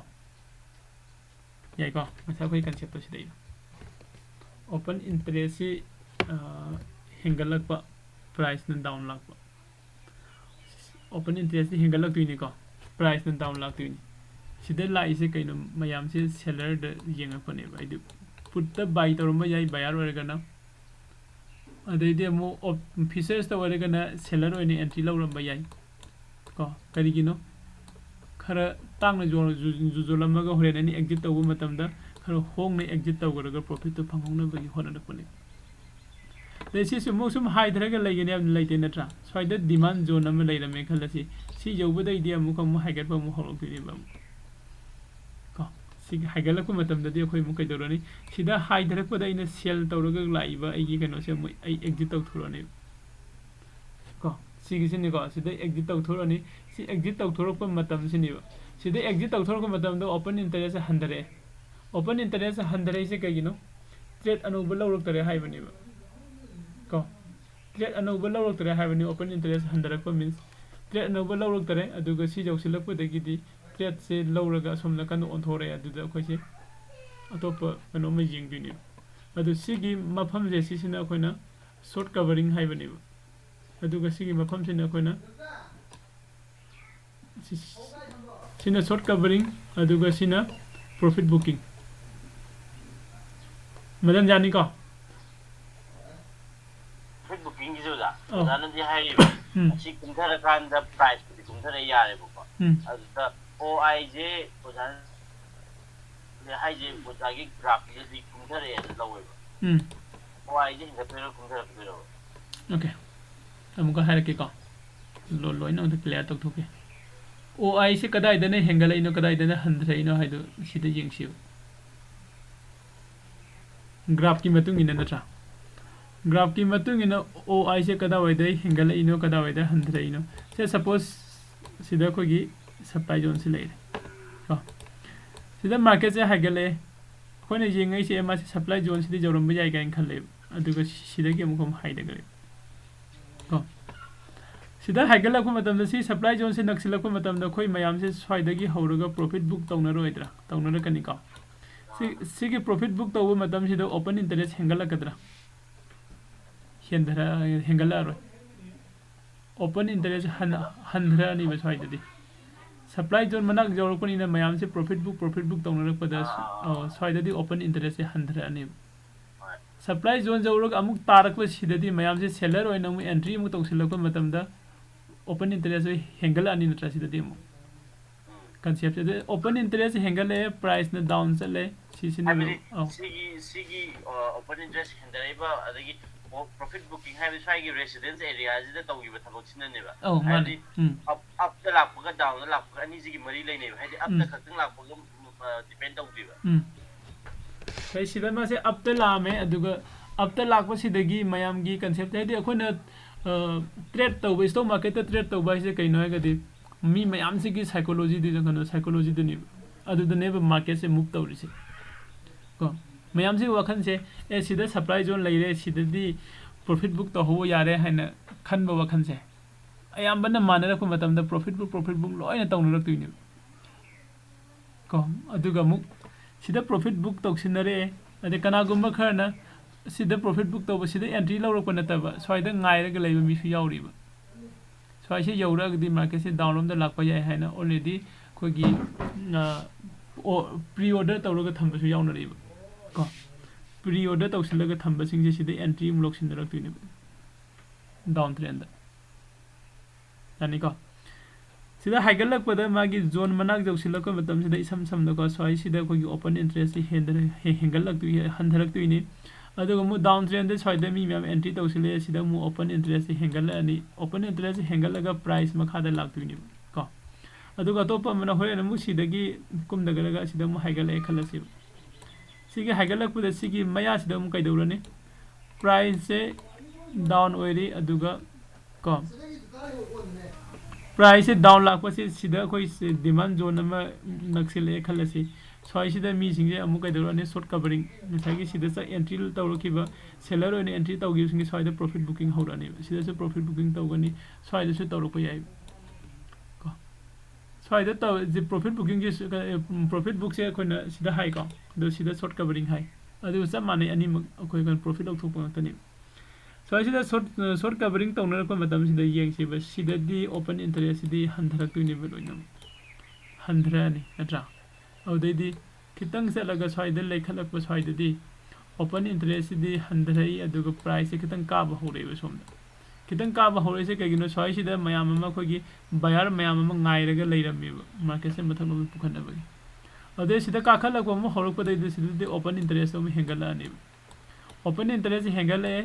yai ko masa khoi concept to sidai open interest si hengalak pa price na down lak pa open interest si hengalak tu ni ko price na down lak tu ni sida lai se kaino mayam se seller de yeng pa ne bai du put the buy torma yai buyer orega na adai de mo officers to orega na seller oni entry lawram ba yai ko kari gino khara tang na jo lamaga horen ani exit tawu matam da khara hong ne exit tawu ga profit to phangong na bagi hona da pone desi sum sum high draga lagi ne laite na tra so da demand zone am lai rame khalasi si jobu da idea mu kam high get pa mu holok ti ba ko si high gala ko matam da de khoi mu kai dorani sida high draga pa da ina sell tawraga lai ba ai gi kano se mu ai exit taw thurani ko sigi sini ko sida exit taw thurani si exit taw thurok pa matam sini ba sida exit taw thurok matam do open interest handare open interest handare se kai gino trade anu balawrok tare hai bani ba ko trade anu balawrok tare hai bani open interest handare pa means trade anu balawrok tare aduga si jok silak pa dagi di trade se lawraga somna kan on thore aduda khoi se atopa kano ma jing bi ni adu sigi mafam je si sina khoina short covering hai bani ba aduga sigi mafam sina khoina sina short covering aduga sina profit booking madan jani ko profit booking gizo da dana di hai ba asi kumthara kan da price ku kumthara yare ba ko aduda OIJ odan le hai je botagi graph le kumthara ya lawe ba OIJ hinga pero kumthara pero okay amuka harake ko lo ina da clear tok thoke OI se kadai dane hengala ino kadai dane handra ino haido sida yengsiu graph ki matung ina natra graph ki matung ina OI se kada waidai hengala ino kada waidai handra ino se suppose sida ko gi supply zone se leire ko sida market se hagale khone yengai se ma se supply zone sida jorom bajai gain khalle aduga sida gi amukom haida gare ko sida hagala ko matam da si supply zone se naksila ko matam da khoi mayam se swaida gi hawraga profit book tawna roidra tawna kani ka si gi profit book taw matam sida open interest hengala kadra hendra hengala ro open interest handra ni ba swaida di supply zone manak jawro ko ni na mayam se profit book tawna rak pada swaida di open interest se handra ni supply zone jawro amuk tarak ba sida di mayam se seller oina mu entry mu tawsila ko matam da open interest hengala ani natra sida di mu concept de open interest hengale price na down chale sisina sigi open interest hendare ba adagi profit booking hai sai gi residence area jida tawgi ba thabok sinna ne ba hadi up ta lak ga down la lak ani sigi mari lai ne ba hadi up ta khakang lak ba depend tawdi ba sai sida ma se up ta la me aduga up ta lak ba sidagi mayam gi concept hadi akhona trade tawba stock market ta trade tawba se kaino ha gadi mi mayam se gi psychology di jangana psychology de ni adu de ne market se move tawri se ko mayam se wakhan se e sida supply zone leire sida di profit book to ho yare haina khan ba wakhan se ayam bana manara ko matam da profit book loina tawna rak tuini ko adu ga mu sida profit book to sinare ade kana gumba kharna sida profit book to sida entry law rak na ta ba swaida ngai ra ga leiba mi su yauri ba swai se yaura ga di market se down rom da lak pa yai haina already ko gi pre order tawra ga thamba su yauna ri ba ko pre order tawsila ga thamba sing se sida entry mu lok sin rak tuini down trend da ani ko sida haigal lak pada magi zone manak jawsila ko matam sida isam sam da ko swai sida ko gi open interest hengal lak tu handharak tuini aduga mu down trend de side mi mem entry tawsile sida mu open interest hengal ani open interest hengal ga price makha da lak tuini ko aduga to pa mana hore mu sida gi kum daga ga sida mu haigal e khalasi sigi haigal lak pada sigi maya sida mu kai dawrani price se down oiri aduga ko price down lak pa sida koi demand zone ma naksile khalasi swai sida mi singje amu kai dawrani short covering misagi sida sa entry tawroki ba seller oine entry tawgi singi swai da profit booking hawrani sida se profit booking tawgani swai da su tawrok pa yai ko swai da taw the profit booking je profit book se koina sida high ko do sida short covering high adu sa mane ani koi kan profit lok thok pa tani swai sida short covering tawna ko matam sida yeng se ba sida di open interest di handharak tu ni ba loina handra ni atra audedi kitang se laga swaida lekhalak pa swaida di open interest di handrai aduga price kitang ka ba hore ba somda kitang ka ba hore se kagino swai sida mayam ma khogi buyer mayam ma ngai raga leirami market se mathang no pukhana ba ade sida ka khalak ba mo horok pa dai sida di open interest mo hengala ani open interest hengala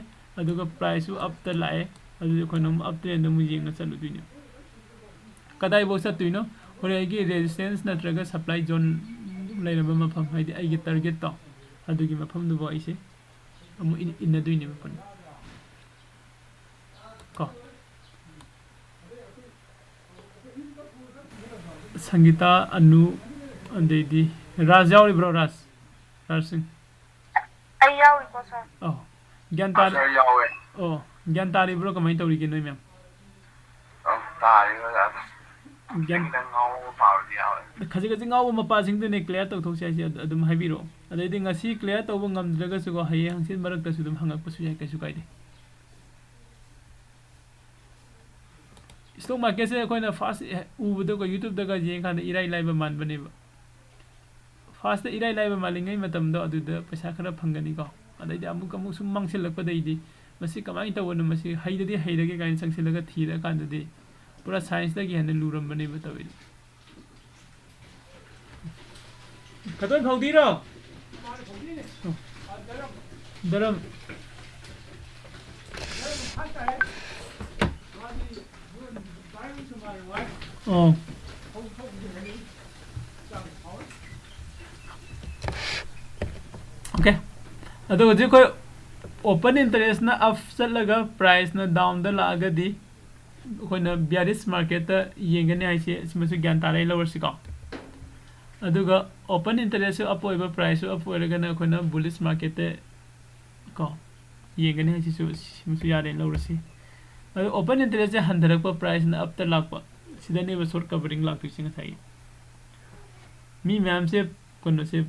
aduga price up ta lae adu ko nam up trend mu jinga chalu duina kadai bo sa tuino hore gi resistance natraga supply zone lairaba mafam haidi ai gi target to adugi mafam du bo ise amu inna duini mafan ko Sangita anu andedi Raj yauri bro Raj Singh ai yauri ko sir oh gyan tari bro kamai tawri gi noi mem tari ga gyan khaji ngau ma pa sing de clear taw thok sai adum haibiro adai ngasi clear taw ngam draga su go haye hangsin barak ta su dum hangak pa su ya ka su kai de stock market se koina fast ubudo ko youtube daga jeng kan irai laiba man bane ba fast irai laiba malingai matam do adu da paisa khara phangani ko adai da amuk amuk sum mangsil lakpa dai di masi kamai ta wona masi haidadi haidage gain sangsilaga thira kan dadi pura science da gi hane luram bane ba tawi katon phodi ro daram oh okay ado je ko open interest na up chalaga price na down da laga di koina bearish market ta yengani aise simasu gyan tarai lower siko aduga open interest up oiba price up oiraga na koina bullish market te ko yengani aise simasu yare lower si adu open interest handarak pa price na up ta lakpa sidani ba short covering laktu singa sai mi ma'am se kono se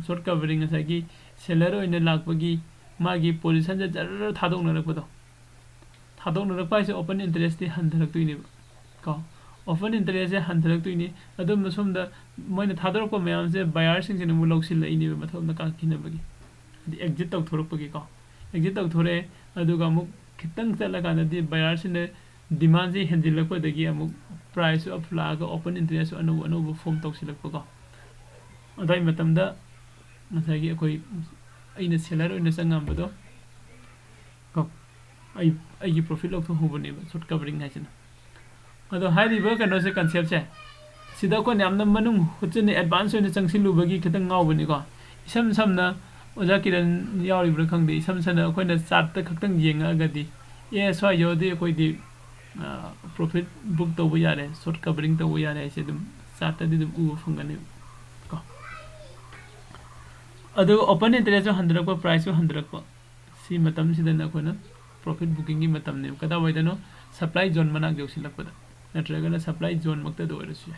short covering asagi seller oina lakpagi magi position ja jar thadong narakpado thadong narakpa ise open interest ti handarak tuini ko open interest je handarak tuini adum somda moina thadorok pa ma'am se buyer sing se mu loksil lai ni mathom na ka kinabagi di exit tok thorokpagi ko exit tok thore aduga mu kitang chalaga na di buyer sine demand je hendilakpa dagi amu price of laga open interest anu form tok silakpa ko adai matamda masagi akoi aina seller oina sangambado ko ai profit lok to hobone short covering haisina ado hairi ba kano se concept se sida ko namna manung huchine advance oina changsilubagi khitang ngawbani ko isam samna oja kiran yauri bra khangde isam sana koina chart ta khaktang yenga gadi ye so yodi koi di profit book to bu yare short covering to bu yare se dum chart ta dum u fungani ko ado open interest 100 ko price 100 ko si matam sidana ko na profit booking gi matam ne kada waidano supply zone manak jausi lakpada natraga na supply zone makta do rasu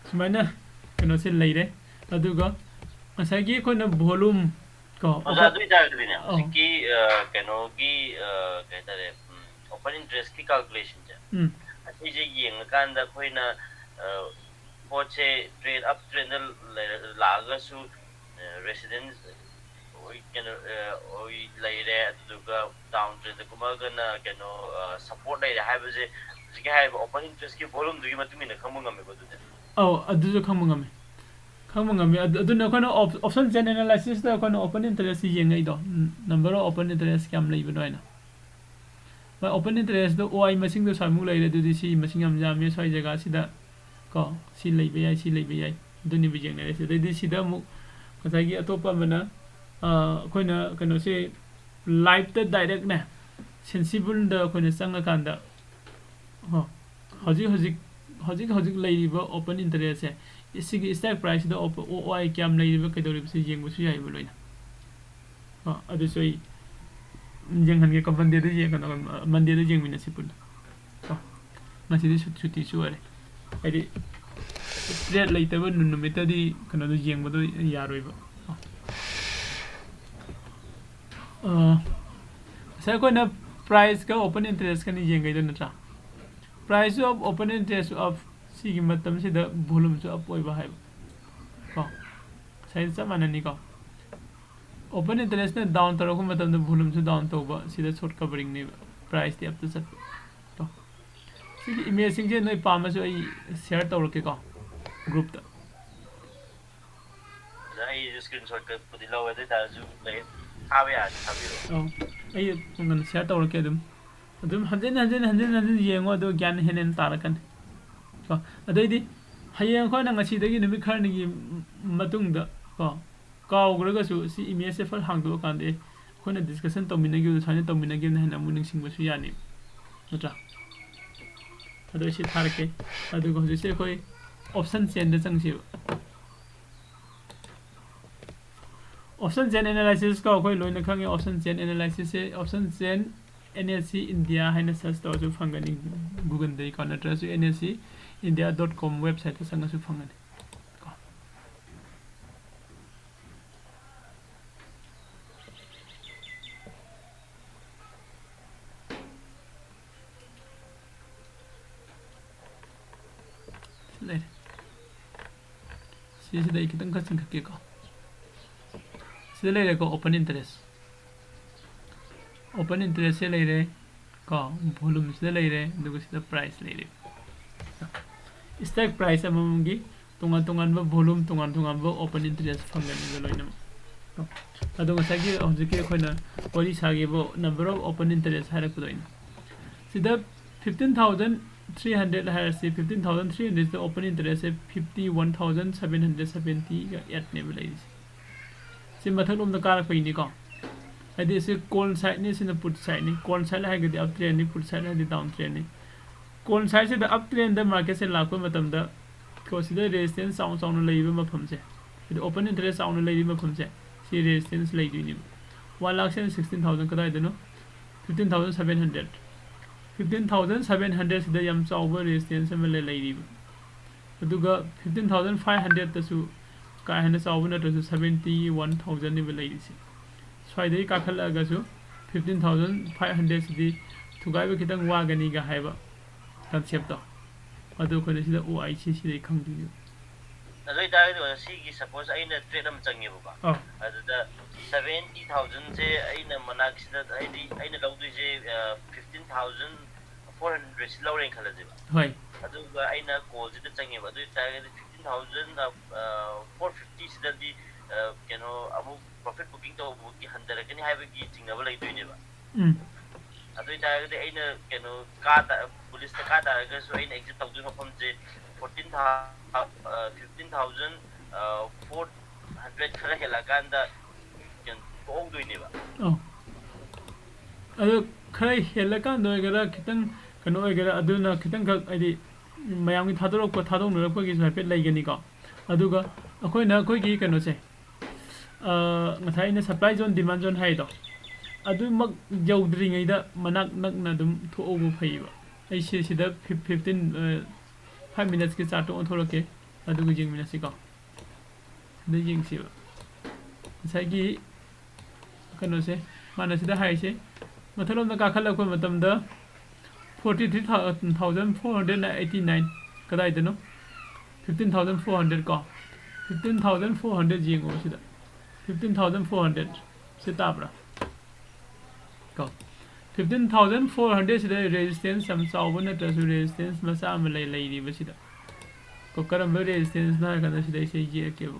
sumaina kano se leire aduga asagi ko na volume ko oja dui ja dine siki kano gi kaitare open interest ki calculation ja ati je yeng kan da koina poche trade up trend laga su residence oi kano oi leire aduga down trend kuma gana kano support leire haibaje siki haiba open interest ki volume dugi matumina khamungame ko du oh adu khamungame aduna kono option chain analysis da kono open interest yengai do number of open interest kam leiba noina ba open interest do oi masing do samu leire du di si masing am jam me soi jaga sida ko si leiba yai duni bijeng ne se di sida mu kasagi atopa mana koina kano se live ta direct ne sensible da koina sanga kanda ho hojik leiriba open interest se isigi stock price da oi kyam leiriba kedori se jeng bu su yai boloina adu soi jeng han ge company de je kana mande de jeng mina sipun masi de chuti su are edi trade laitaba numita di kana do jeng bodo yaroiba sa ko na price ka open interest ka ni jeng ga do natra price of open interest of sigi matam se da volume so up oi ba hai ko sai sa manani ko open interest na down taro ko matam da volume so down to ba sida short covering ni price di up to sat to sigi image sing je noi pa ma so ai share to ke ko group ta dai screenshot ka pudi law de da ju le habya habiro ai ngan share to ke adum hanjen yengo do gyan henen tarakan ko adai di hayeng ko na ngasi dagi numi khar ni matung da ko kaw graga su si image se fal hang do kan de ko na discussion to minagi do sane to minagi na hena muning sing basu yani natra ado si tharke adu ko se koi option chain da changsi option chain analysis ka koi loina khange option chain analysis se option chain NLC India haina search to ju fangani Google dei kana tra su NLC india.com website ta sanga su fangani Let see the kitchen cutting cake. See later go open interest. Open interest later go volumes later, the price later. Stack price amongi tungan volume tungan open interest from the Ado masagi objective koina body sagibo number of open interest harakudoin. See the 15,300 has 15,300 is the open interest 51,770 at never. See method of the car for Indico. I did say cone sightness in the put signing, cone side I get the up training, put side and the down training. Cone side the up train the market and lacumatum consider resistance sounds on the labor from say. The open interest on the labor from say. See resistance like you. 1,16,000 could I don't know 15,700. 15,700 is the yams over resistance and lady. Aduga 15,500 to Kahanas over to 71,000 ladies. So I did Kakalagasu 15,500 the to guy with Kitan Waganiga Hava concept. Adu could see the OIC they come to you. Suppose I in a trade them Changiba. Oh, the 70,000 in a monax that I love to say 15,400 lowering colors. Why? I do I know calls it the Changiba. 15,450 that the profit booking to Hunter can have a getting a like doing it. I do the card police the card I guess in exit of the 15,400 Karaganda can all do it. Oh, other Kray Helakan, no, I got a kitten, can I get a duna kitten? I did Miami Tadro, Potado, Miracle is my pet like Ganico. Aduga, a coin, a quickie can say. Matina supplies on demand on Haido. I do mug joe drink either Manak Nagnadum to overpay. I see the 15. 5 minutes के start on थोड़ा के अदुग जिंग minute सिका the जिंग सिवा psyche कनो से माना सिदा high से मतलब ना काखल को मतलब द 43,489 कदा इधर नो 15,400 का 15,400 जिंग हो सिदा 15,400 से ताबरा का 15,400 is the resistance some solvent resistance Masa Malay lady Visita. Cocaram resistance not gonna say G. Cable.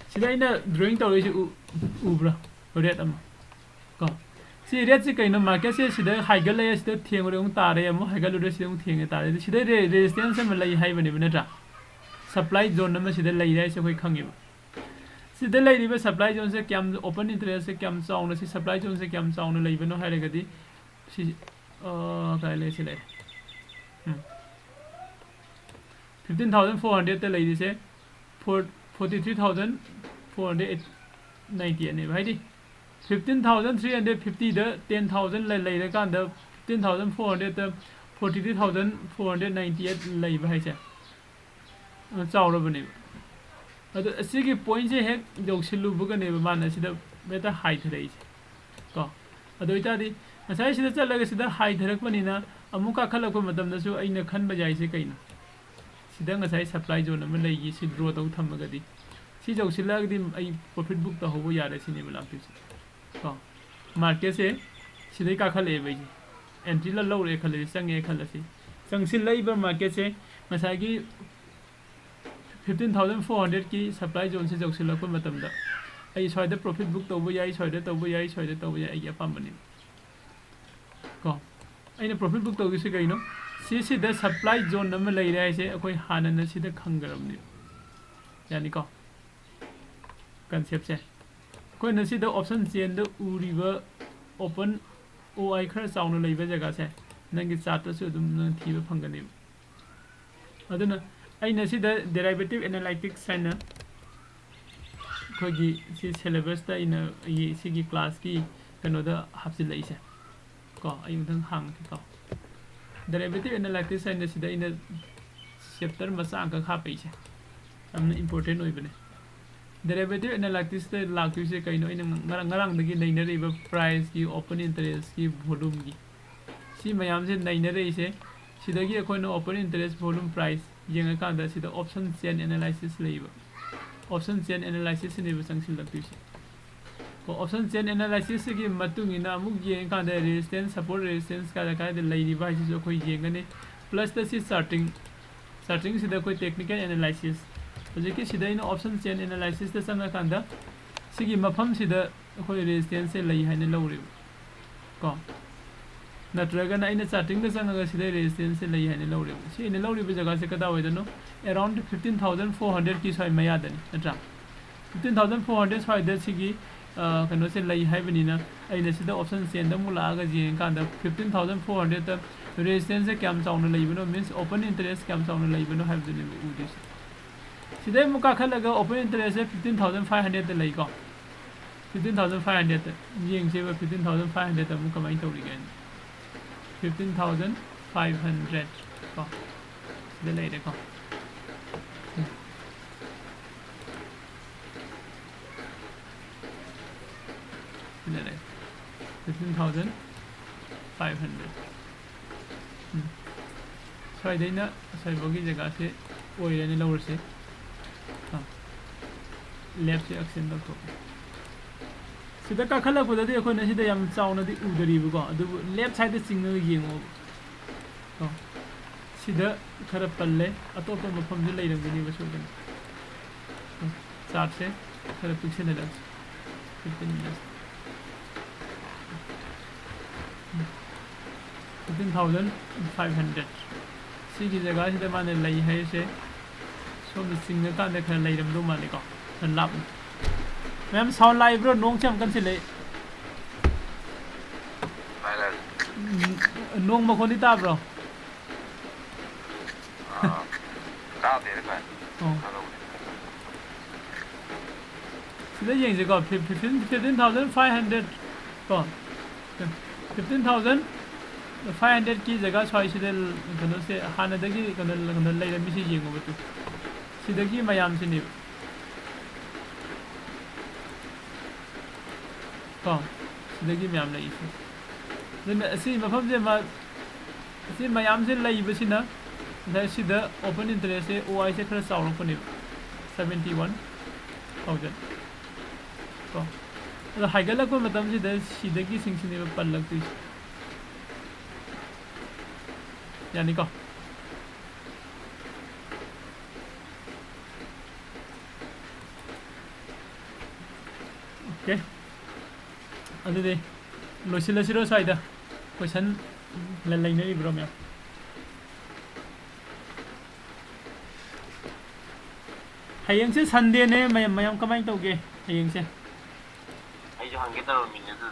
See, I know drawing to Ubra or Redam. Go. See, that's the kind of market says the Hagala is the Tiang Tariam, Hagaludus Ting Tari. See, the resistance and Malay Haven even supply zone number, see the lady is a way coming. See, the lady was supply zones that comes open interest, comes on, see supply zones that comes on, even no Haragadi. She, let's say 15,400 the lady say 43,490 and right. 15,350 the 10,000 later can the 15,400 the 43,498 lay by say. It's all over name. But a sticky point head, Yoxilu Bugan never man, see the better height race. Go. Adoitadi, as I said, the legacy the height Rakmanina, a Muka Kalako Madame the Su in a Kanbajai Sekaina. See them as I supply zone and Malay, she drew out Tamagadi. See Yoxilag him a profit book the whole yard as in Evalampi. Market say, Sideka Kalevay, and Tilla low recall, sang a colasi. Sang labor market say, Masagi 15,400 key supply zones is Oxiloco Matamda. I saw the profit book over I saw that over I saw that over a company. Go. In a profit book to Visicano, see the supply zone number later I say, okay, Han and see the Kangaram. Yanico concept say. When I see the options in the river open, oh, I curse sound on the Vega say, then get started to the TV Pangani. I don't know. I see the derivative analytics signer. Kogi, see syllabus in a Sigi class key, another hapsilation. Go, I even hung to go. Derivative analytics signer in a chapter Masanga happy. I'm important even. derivative analysis the laktu se kaino ina ngarang dagi nainare ba price ki open interest ki volume ki si mayam se nainare se sidagi akoino open interest volume price yenga kanda sida option chain analysis leiba option chain analysis ne ba sangsil laktu se ko option chain analysis ki matung ina amuk yenga kanda resistance support resistance ka de leiri ba si so koi yenga ne plus the si starting sida koi technical analysis Hojiki sida ina option chain analysis ta sanga kanda sigi mafam sida khoi resistance se lai haina lawri ko natraga na ina charting ta sanga sida resistance se lai haina lawri si ina lawri ba jaga se kada hoida no around 15400 ki soi maya dani natra 15400 soi da sigi kano se lai haibani na aina sida option chain da mula ga ji kanda 15400 ta resistance se kyam chauna laibano means open interest kyam chauna laibano haibani udis Today muka khalaga open interest 15,500 the lay go 15,500 ying se 15,500 muka mai to again 15,500 go the lay go the lay 15,500 so I didn't so bogi jaga se oil and lower se left action da ko sida ka khala ko da de ko na sida yam chauna di udari bu ko adu left side da singa yengo ko sida khara palle atop ma pham ji lai rang ni ba so da chart se khara pixel da 15 minutes 15,500 sigi jaga sida mane lai hai se so the singa ka de khara lai ram do mane ko lap ma'am sound live bro nong cham kan sile nong ma khoni ta bro ta de ba sile yeng je ko 15,500 ko 15,500 ki jaga choi sile kano se hana dagi kano lai ram si yengo batu sidagi mayam sini sidagi mayam lai isi then asi mafam je ma asi mayam se lai basina da sida open interest se oi se khara saurang pani 71,000 ko da haigala ko matam se da sidagi singsini pallak tu yani ko okay adudi loisila siro saida question lai nei bro me hayeng se sunday ne mayam kamai tauge hayeng se ai jo hangi taro min ne du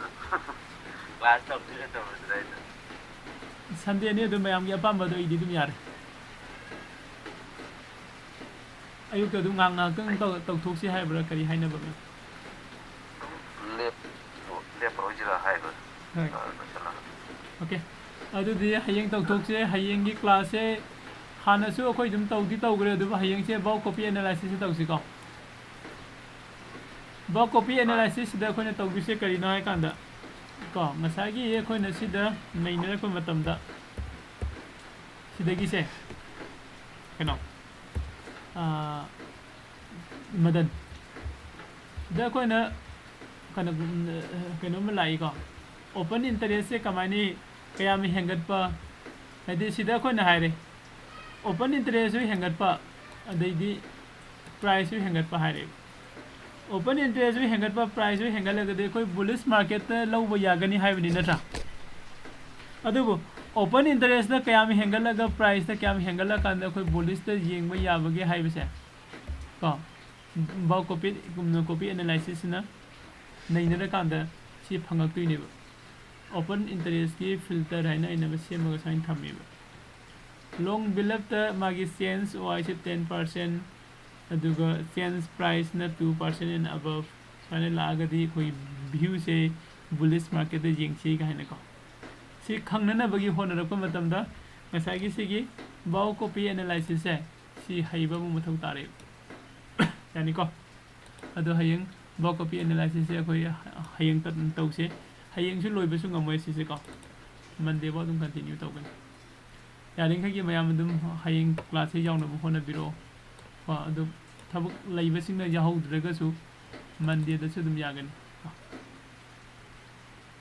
class to du to dai sunday ne du mayam gi apam ba do idi dum yar ayuk to du ngang kang tau thuk si hai bro kari haina ba okay adudi hayeng tau thok se hayeng gi class se hana su akoi dum tau di tau gre du hayeng se bow copy analysis tau si ko bow copy analysis da khone tau bi se kari na kan da ko masagi ye khone si da nei ne ko matam da sidagi se kano madan da khone kana kano malai ko open interest se kamani kaya mi hengat pa adi sida ko na haire open interest wi hengat pa adai di price wi hengat pa haire open interest wi hengat pa price wi hengal ga de koi bullish market ta low ba yagani haibani nata adubu open interest da kaya mi hengal ga price ta kaya mi hengal kan da koi bullish ta yeng ba yabage haibase ko ba copy analysis na nei na kan da si phangak tuini ba open interest ki filter haina ina ba sem ga sign thami ba long build ta magi change oi se 10% aduga change price na 2% and above sane laga di koi view se bullish market da jing chi ga haina ko si khangna na bagi hona rakpa matam da ngasai gi sigi bow copy analysis se si haiba mu muthau tare yani ko ꯑꯗꯣ ꯍꯌꯦꯡ block copy ꯑꯦꯅꯥꯂꯥꯏꯁꯤꯁꯁꯦ ꯑꯩꯈꯣꯏ ꯍꯌꯦꯡ ꯇꯧꯁꯦ ꯍꯌꯦꯡꯁꯨ ꯂꯣꯏꯕꯁꯨ ꯉꯝꯃꯣꯏ ꯁꯤꯁꯦꯀꯣ ꯃꯟꯗꯦꯐꯥꯎ ꯑꯗꯨꯝ continue ꯇꯧꯒꯅꯤ ꯌꯥꯔꯤꯈꯩꯒꯤ ꯃꯌꯥꯝ ꯑꯗꯨꯝ ꯍꯌꯦꯡ ꯀ꯭ꯂꯥꯁꯁꯦ ꯌꯥꯎꯅꯕ ꯍꯣꯠꯅꯕꯤꯔꯛꯑꯣ ꯀꯣ ꯑꯗꯨ ꯊꯕꯛ ꯂꯩꯕꯁꯤꯡꯅ ꯌꯥꯎꯍꯧꯗ꯭ꯔꯒꯁꯨ ꯃꯟꯗꯦꯗꯁꯨ ꯑꯗꯨꯝ ꯌꯥꯒꯅꯤ